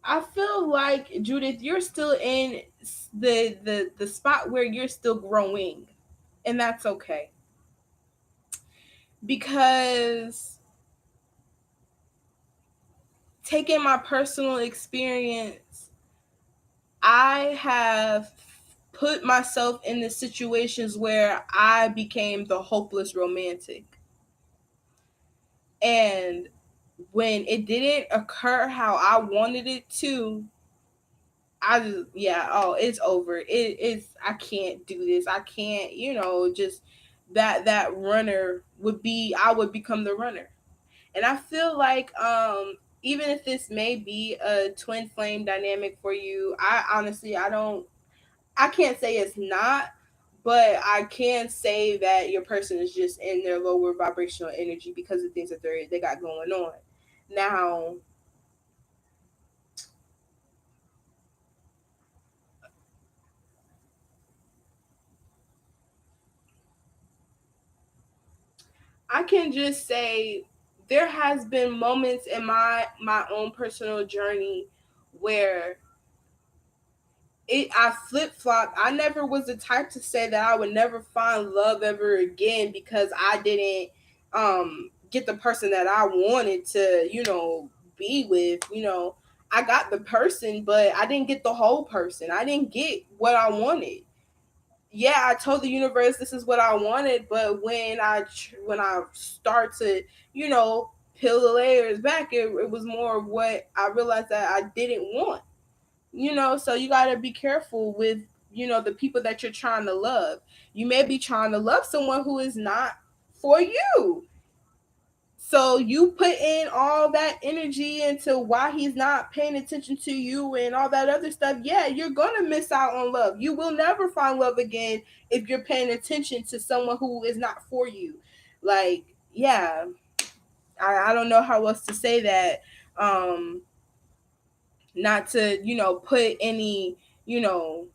Speaker 1: I feel like, Judith, you're still in the spot where you're still growing, and that's okay. Because taking my personal experience, I have put myself in the situations where I became the hopeless romantic. And when it didn't occur how I wanted it to, I just, yeah, oh, it's over. It's, I can't do this. I can't, just that runner would be, I would become the runner. And I feel like, even if this may be a twin flame dynamic for you, I honestly, I can't say it's not, but I can say that your person is just in their lower vibrational energy because of things that they got going on. Now, I can just say there has been moments in my own personal journey where I flip flop. I never was the type to say that I would never find love ever again because I didn't get the person that I wanted to, be with. I got the person, but I didn't get the whole person. I didn't get what I wanted. Yeah, I told the universe this is what I wanted, but when I start to, peel the layers back, it was more of what I realized that I didn't want. So you got to be careful with, the people that you're trying to love. You may be trying to love someone who is not for you. So you put in all that energy into why he's not paying attention to you and all that other stuff. Yeah, you're gonna miss out on love. You will never find love again if you're paying attention to someone who is not for you. Like, yeah, I don't know how else to say that. Not to, put any, you know,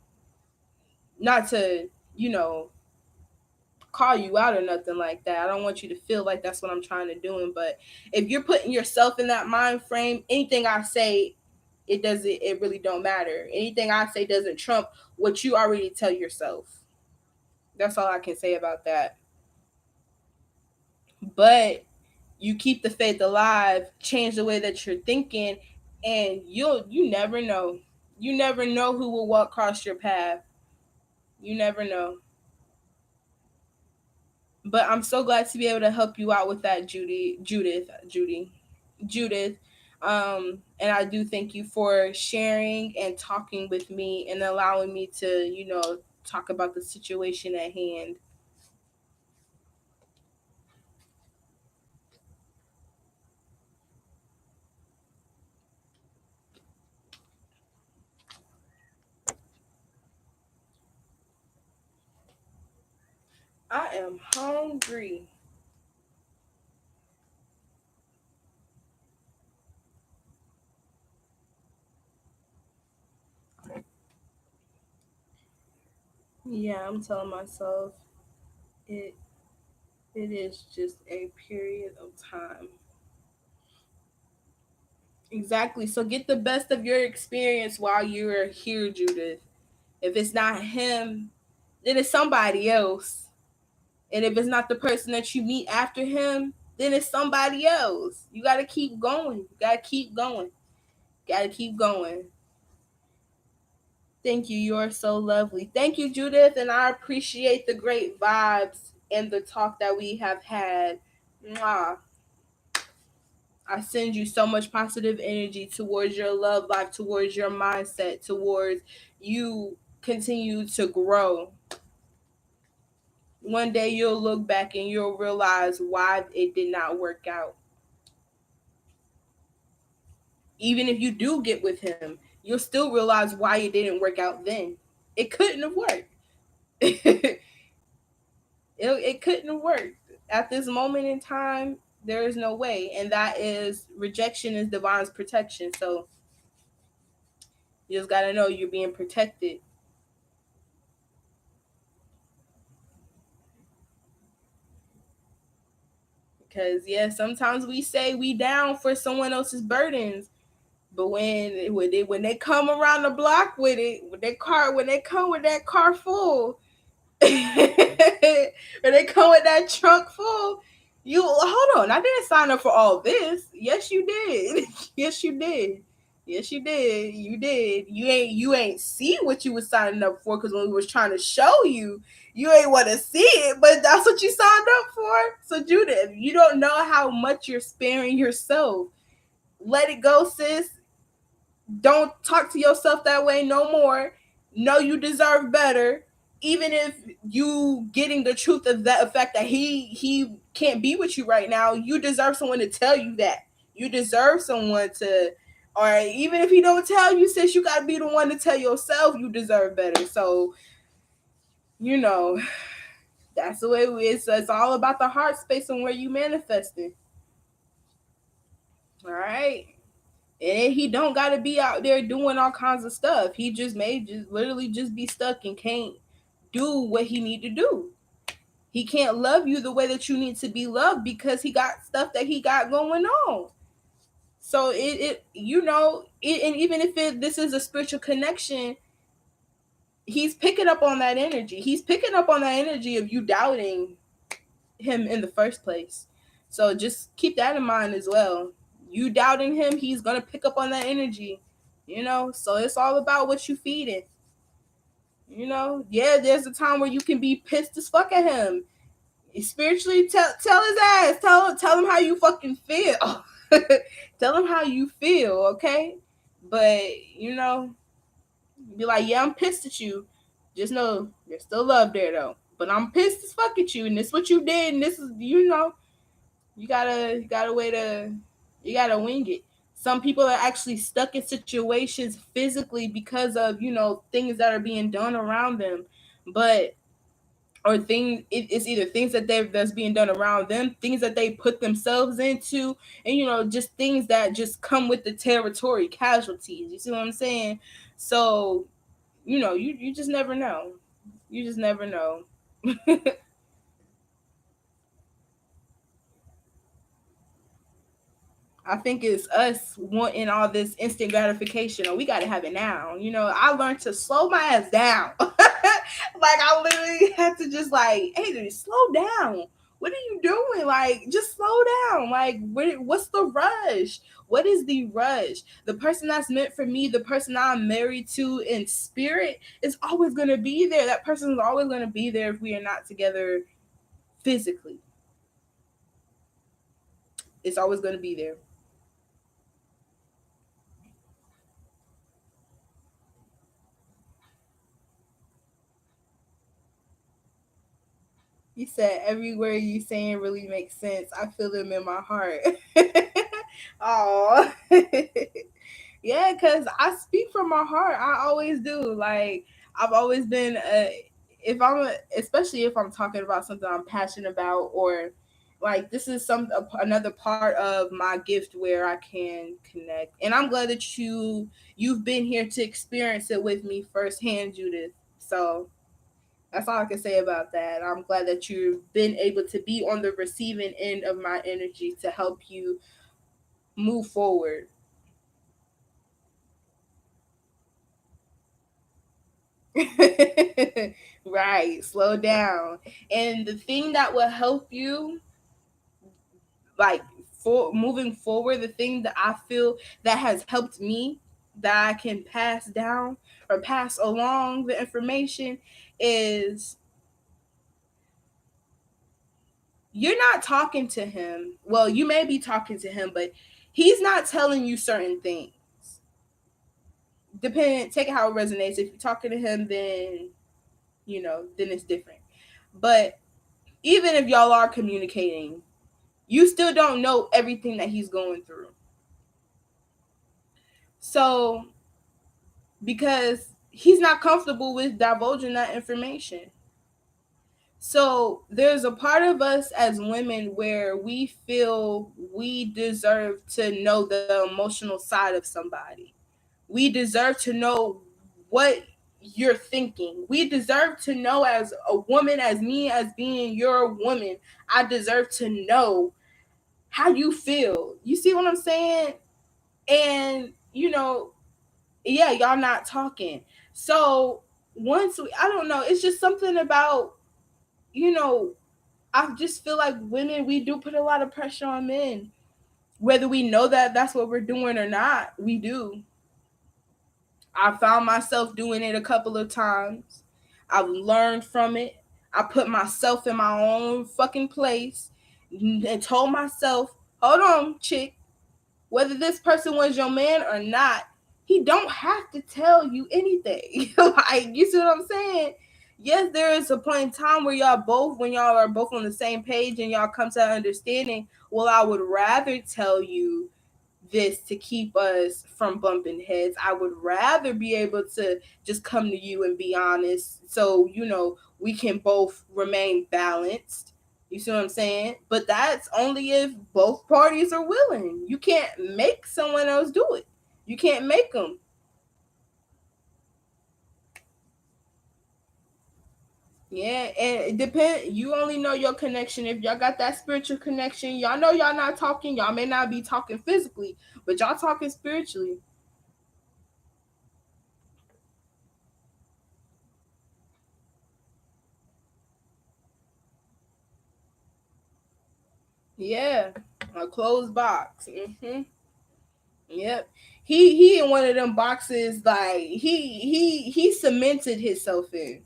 Speaker 1: not to, you know, call you out or nothing like that. I don't want you to feel like that's what I'm trying to do. But if you're putting yourself in that mind frame, anything I say, it really don't matter. Anything I say doesn't trump what you already tell yourself. That's all I can say about that. But you keep the faith alive, change the way that you're thinking, and you never know. You never know who will walk across your path. You never know. But I'm so glad to be able to help you out with that, Judith. And I do thank you for sharing and talking with me and allowing me to, talk about the situation at hand. I am hungry. Yeah, I'm telling myself it it is just a period of time. Exactly. So get the best of your experience while you're here, Judith. If it's not him, then it's somebody else. And if it's not the person that you meet after him, then it's somebody else. You got to keep going. You got to keep going. Got to keep going. Thank you. You are so lovely. Thank you, Judith. And I appreciate the great vibes and the talk that we have had. Mwah. I send you so much positive energy towards your love life, towards your mindset, towards you continue to grow. One day you'll look back and you'll realize why it did not work out. Even if you do get with him, you'll still realize why it didn't work out then. It couldn't have worked. it couldn't have worked. at this moment in time, there is no way. And that is rejection is divine's protection. So you just got to know you're being protected. Because, yeah, sometimes we say we down for someone else's burdens. But when they come around the block with it, when they come with that car full, when they come with that trunk full, you hold on. I didn't sign up for all this. Yes, you did. Yes, you did. Yes, you did. You did. You ain't see what you was signing up for because when we was trying to show you, you ain't want to see it. But that's what you signed up for. So Judith, you don't know how much you're sparing yourself. Let it go, sis. Don't talk to yourself that way no more. Know you deserve better. Even if you getting the truth of that effect that he can't be with you right now, you deserve someone to tell you that. You deserve someone to, or even if he don't tell you, sis, you gotta be the one to tell yourself you deserve better. So, you know, that's the way it is. So it's all about the heart space and where you manifesting. All right. And he don't gotta be out there doing all kinds of stuff. He just may just literally just be stuck and can't do what he need to do. He can't love you the way that you need to be loved because he got stuff that he got going on. So and even if this is a spiritual connection, he's picking up on that energy. He's picking up on that energy of you doubting him in the first place. So just keep that in mind as well. You doubting him, he's gonna pick up on that energy. So it's all about what you feed it. Yeah, there's a time where you can be pissed as fuck at him. Spiritually, tell his ass, tell him how you fucking feel. Tell him how you feel, okay? But be like, yeah, I'm pissed at you. Just know there's still love there though. But I'm pissed as fuck at you, and this is what you did, and this is you gotta way to you gotta wing it. Some people are actually stuck in situations physically because of things that are being done around them, but or it's either things that's being done around them, things that they put themselves into, and just things that just come with the territory, casualties. You see what I'm saying? So you just never know. You just never know. I think it's us wanting all this instant gratification. Or we got to have it now. I learned to slow my ass down. Like I literally had to just like, hey, dude, slow down. What are you doing? Like, just slow down. Like, what's the rush? What is the rush? The person that's meant for me, the person I'm married to in spirit, is always going to be there. That person is always going to be there if we are not together physically. It's always going to be there. You said every word you saying really makes sense. I feel them in my heart. Oh, yeah, because I speak from my heart. I always do. Like I've always been especially if I'm talking about something I'm passionate about, or like this is another part of my gift where I can connect. And I'm glad that you've been here to experience it with me firsthand, Judith. So that's all I can say about that. I'm glad that you've been able to be on the receiving end of my energy to help you move forward. Right, slow down. And the thing that will help you, like, for moving forward, the thing that I feel that has helped me, that I can pass down or pass along the information, is you're not talking to him. Well, you may be talking to him, but he's not telling you certain things. Take it how it resonates. If you're talking to him, then then it's different. But even if y'all are communicating, you still don't know everything that he's going through. So because he's not comfortable with divulging that information. So there's a part of us as women where we feel we deserve to know the emotional side of somebody. We deserve to know what you're thinking. We deserve to know, as a woman, as me, as being your woman, I deserve to know how you feel. You see what I'm saying? And, yeah, y'all not talking. So I don't know, it's just something about, you know, I just feel like women, we do put a lot of pressure on men. Whether we know that that's what we're doing or not, we do. I found myself doing it a couple of times. I've learned from it. I put myself in my own fucking place and told myself, hold on, chick, whether this person was your man or not, he don't have to tell you anything. Like, you see what I'm saying? Yes, there is a point in time where when y'all are both on the same page and y'all come to understanding, well, I would rather tell you this to keep us from bumping heads. I would rather be able to just come to you and be honest, so we can both remain balanced. You see what I'm saying? But that's only if both parties are willing. You can't make someone else do it. You can't make them. Yeah, and it depend. You only know your connection if y'all got that spiritual connection. Y'all know y'all not talking. Y'all may not be talking physically, but y'all talking spiritually. Yeah, a closed box. Yep. He in one of them boxes, like he cemented himself in.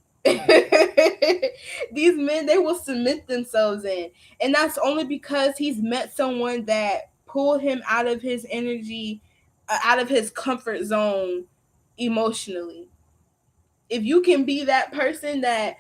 Speaker 1: These men, they will cement themselves in. And that's only because he's met someone that pulled him out of his energy, out of his comfort zone emotionally. If you can be that person that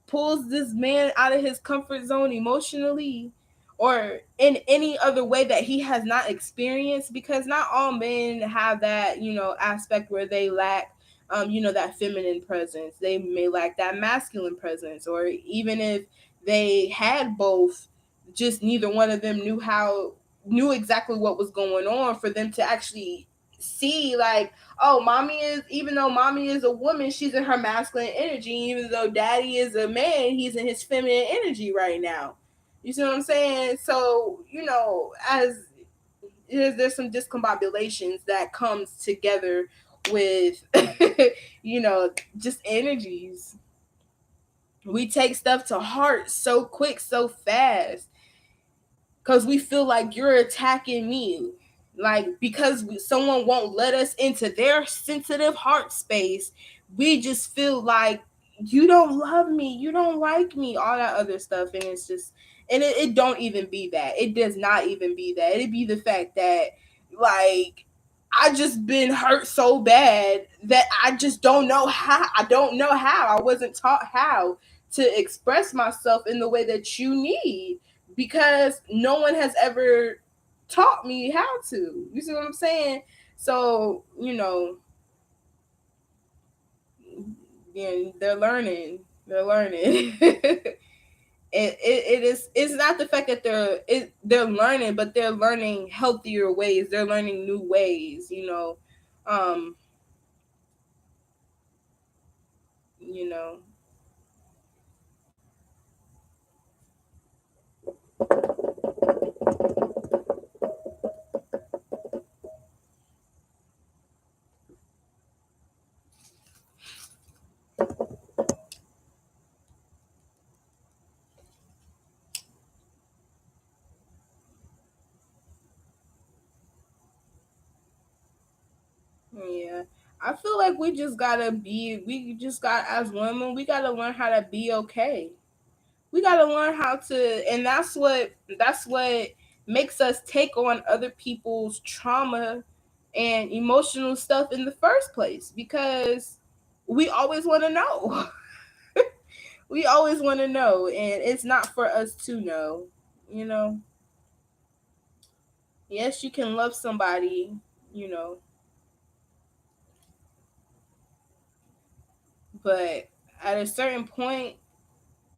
Speaker 1: pulls this man out of his comfort zone emotionally or in any other way that he has not experienced, because not all men have that aspect where they lack that feminine presence. They may lack that masculine presence, or even if they had both, just neither one of them knew exactly what was going on for them to actually see, like, oh, mommy is, even though mommy is a woman, she's in her masculine energy. Even though daddy is a man, he's in his feminine energy right now. You see what I'm saying? So, as there's some discombobulations that comes together with, just energies. We take stuff to heart so quick, so fast, because we feel like you're attacking me, like because someone won't let us into their sensitive heart space. We just feel like you don't love me, you don't like me, all that other stuff. And it's just, and it don't even be that. It does not even be that. It be the fact that, like, I just been hurt so bad that I don't know how. I wasn't taught how to express myself in the way that you need, because no one has ever taught me how to. You see what I'm saying? So, yeah, they're learning. They're learning. It's not the fact that they're learning, but they're learning healthier ways. They're learning new ways. Um, you know. Yeah. I feel like we just got, as women, we gotta learn how to be okay. We got to learn how to, and that's what makes us take on other people's trauma and emotional stuff in the first place, because we always want to know. We always want to know, and it's not for us to know. you know yes, you can love somebody, you know but at a certain point,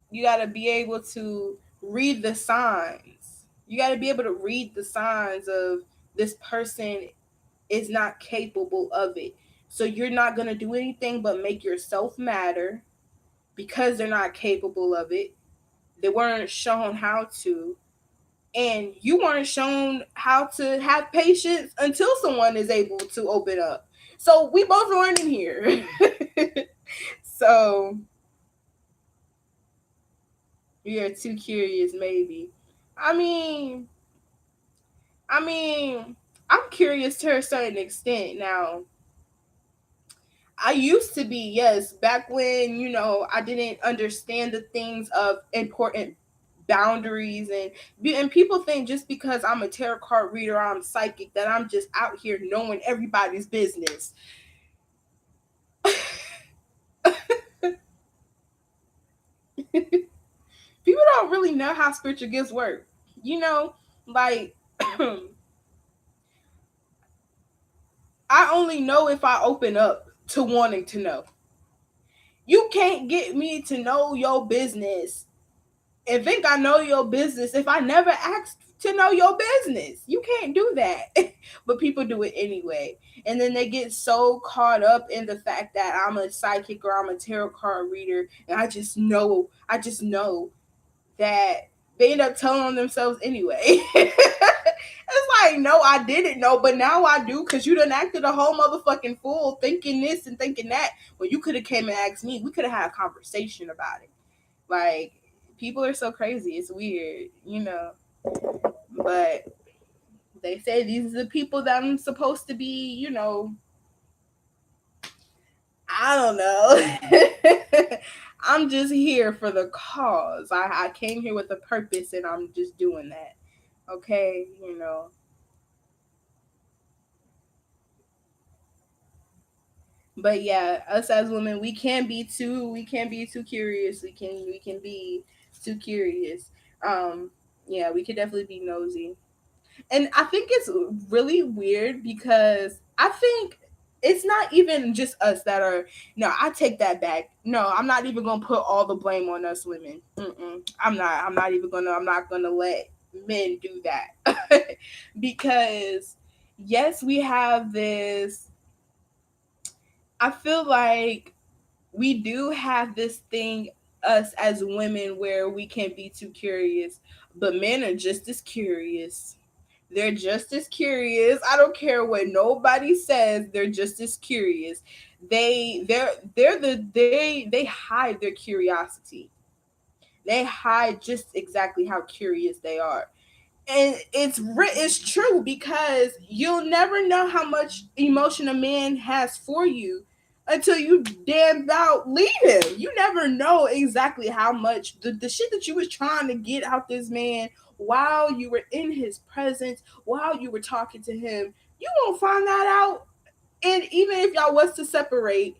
Speaker 1: You got to be able to read the signs. You got to be able to read the signs of this person is not capable of it. So you're not going to do anything but make yourself matter because they're not capable of it. They weren't shown how to. And you weren't shown how to have patience until someone is able to open up. So we both learning here. So you're too curious, maybe. I mean, I mean, I'm curious to a certain extent. Now, I used to be, yes, back when, I didn't understand the things of important boundaries, and people think just because I'm a tarot card reader, I'm psychic, that I'm just out here knowing everybody's business. People don't really know how spiritual gifts work. You know, like I only know if I open up to wanting to know. You can't get me to know your business and think I know your business if I never asked to know your business. You can't do that. But people do it anyway. And then they get so caught up in the fact that I'm a psychic or I'm a tarot card reader and I just know that they end up telling on themselves anyway. It's like, no, I didn't know, but now I do because you done acted a whole motherfucking fool thinking this and thinking that. Well, you could have came and asked me. We could have had a conversation about it. Like, people are so crazy. It's weird. But they say these are the people that I'm supposed to be. I don't know. I'm just here for the cause. I came here with a purpose and I'm just doing that. Okay. But yeah, us as women, we can be too curious. We can be too curious. Um, yeah, we could definitely be nosy. And I think it's really weird because I think it's not even just us that are. No, I take that back. No, I'm not even gonna put all the blame on us women. I'm not. I'm not even gonna. I'm not gonna let men do that because yes, we have this. I feel like we do have this thing, us as women, where we can be too curious, but men are just as curious. They're just as curious. I don't care what nobody says. They're just as curious. They hide their curiosity. They hide just exactly how curious they are. And it's true because you'll never know how much emotion a man has for you until you damn about leave him. You never know exactly how much the shit that you was trying to get out this man while you were in his presence, while you were talking to him. You won't find that out. And even if y'all was to separate,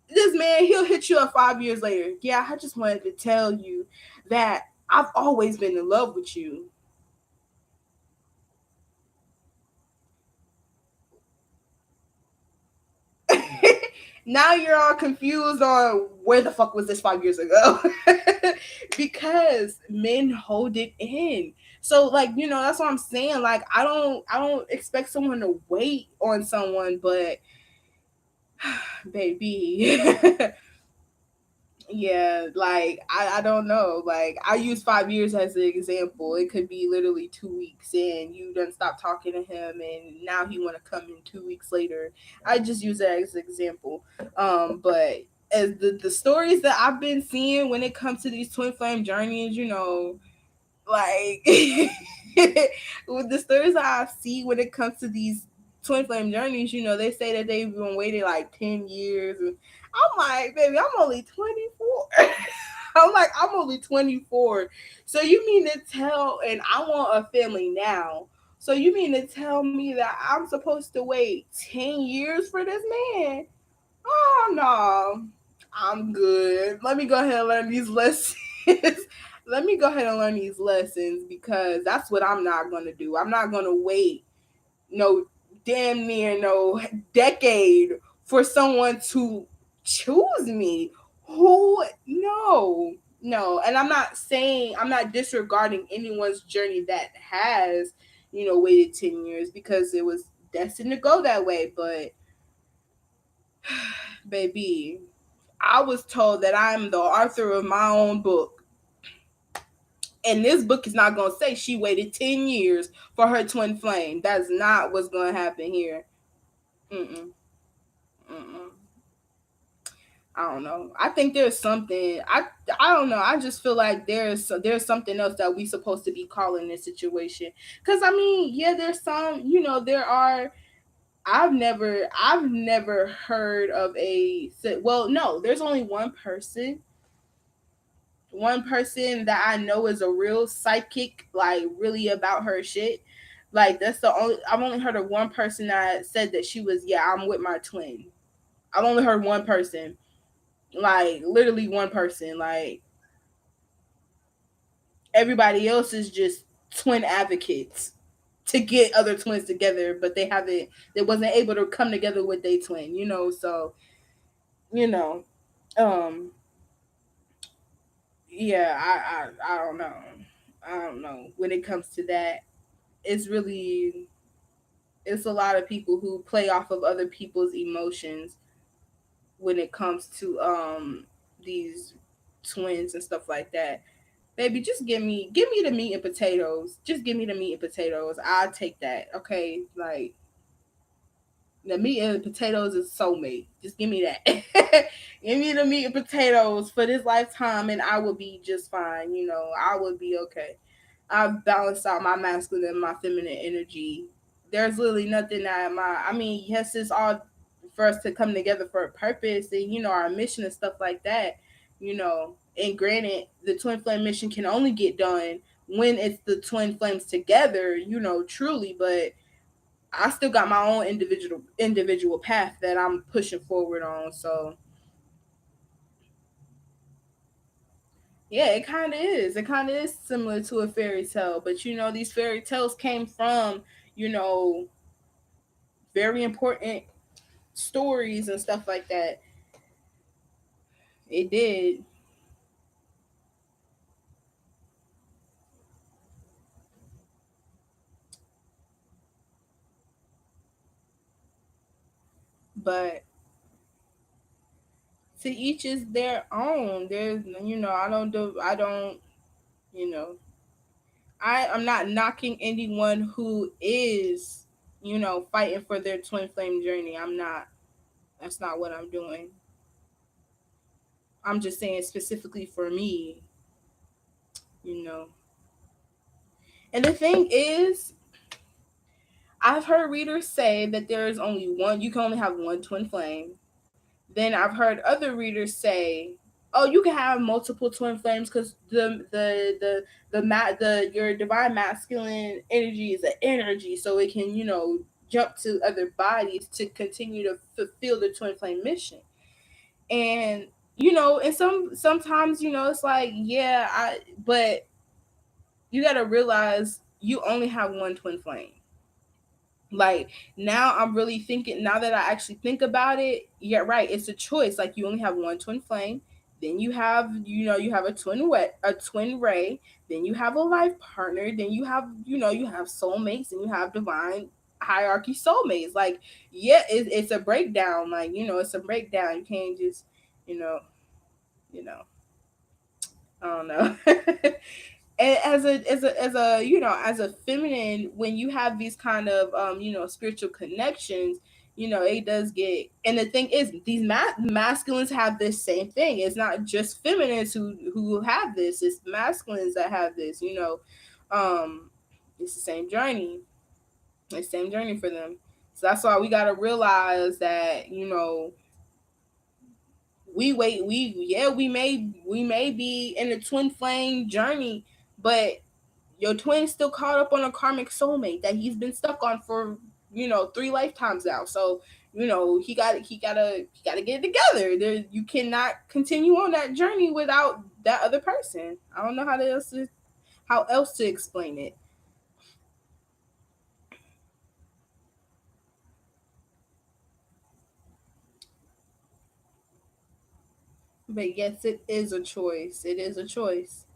Speaker 1: this man, he'll hit you up 5 years later. Yeah, I just wanted to tell you that I've always been in love with you. Now you're all confused on where the fuck was this 5 years ago. Because men hold it in. So like, that's what I'm saying. Like, I don't expect someone to wait on someone, but baby. Yeah, like I don't know. Like, I use 5 years as an example. It could be literally 2 weeks and you done stop talking to him and now he wanna come in 2 weeks later. I just use that as an example. But as the stories that I've been seeing when it comes to these twin flame journeys, like with the stories that I see when it comes to these twin flame journeys, they say that they've been waiting like 10 years. And I'm like, baby, I'm only 24. I'm only 24. So you mean to tell, and I want a family now. So you mean to tell me that I'm supposed to wait 10 years for this man? Oh no, I'm good. Let me go ahead and learn these lessons. Let me go ahead and learn these lessons because that's what I'm not gonna do. I'm not gonna wait no damn near no decade for someone to choose me. Who no. No, and I'm not disregarding anyone's journey that has, waited 10 years because it was destined to go that way. But, baby, I was told that I'm the author of my own book. And this book is not going to say she waited 10 years for her twin flame. That's not what's going to happen here. Mm-mm. Mm-mm. I don't know. I think there's something. I don't know. I just feel like there's something else that we supposed to be calling this situation. Because I mean, yeah, there's some. There are. I've never heard of a. Well, no. There's only one person. One person that I know is a real psychic, like really about her shit. Like that's the only. I've only heard of one person that said that she was. Yeah, I'm with my twin. I've only heard one person, like literally one person. Like everybody else is just twin advocates to get other twins together, but they wasn't able to come together with their twin. So you know um yeah, I don't know. I don't know when it comes to that. It's really, it's a lot of people who play off of other people's emotions when it comes to these twins and stuff like that. Baby, just give me the meat and potatoes. Just give me the meat and potatoes. I'll take that. Okay, like the meat and the potatoes is soulmate. Just give me that. Give me the meat and potatoes for this lifetime, and I will be just fine. I will be okay. I've balanced out my masculine and my feminine energy. There's literally nothing that I mean, yes, it's all for us to come together for a purpose and our mission and stuff like that. And granted, the twin flame mission can only get done when it's the twin flames together. Truly, but I still got my own individual path that I'm pushing forward on. So yeah, it kind of is. It kind of is similar to a fairy tale, but these fairy tales came from you know very important stories and stuff like that. It did, but to each is their own. There's, I don't, you know, I'm not knocking anyone who is, fighting for their twin flame journey. I'm not. That's not what I'm doing. I'm just saying specifically for me, you know. And the thing is, I've heard readers say that there is only one. You can only have one twin flame. Then I've heard other readers say, "Oh, you can have multiple twin flames because the your divine masculine energy is an energy, so it can jump to other bodies to continue to fulfill the twin flame mission." And and sometimes it's like, yeah, but you got to realize you only have one twin flame. Like now I'm really thinking, now that I actually think about it, yeah, right, it's a choice. Like you only have one twin flame, then you have a a twin ray, then you have a life partner, then you have soulmates, and you have divine hierarchy soulmates. Like yeah, it's a breakdown. Like it's a breakdown. You can't just you know you know I don't know. And as a as a feminine, when you have these kind of spiritual connections, it does get. And the thing is, these masculines have this same thing. It's not just feminines who have this. It's masculines that have this. Um, it's the same journey. It's the same journey for them. So that's why we gotta realize that we may be in a twin flame journey, but your twin's still caught up on a karmic soulmate that he's been stuck on for 3 lifetimes now. So he gotta get it together. You cannot continue on that journey without that other person. I don't know how else to explain it. But yes, it is a choice. It is a choice.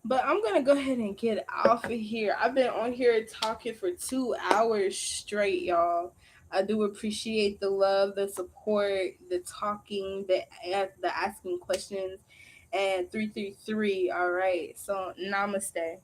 Speaker 1: But I'm gonna go ahead and get off of here. I've been on here talking for 2 hours straight, y'all. I do appreciate the love, the support, the talking, the asking questions, and 333. All right, so namaste.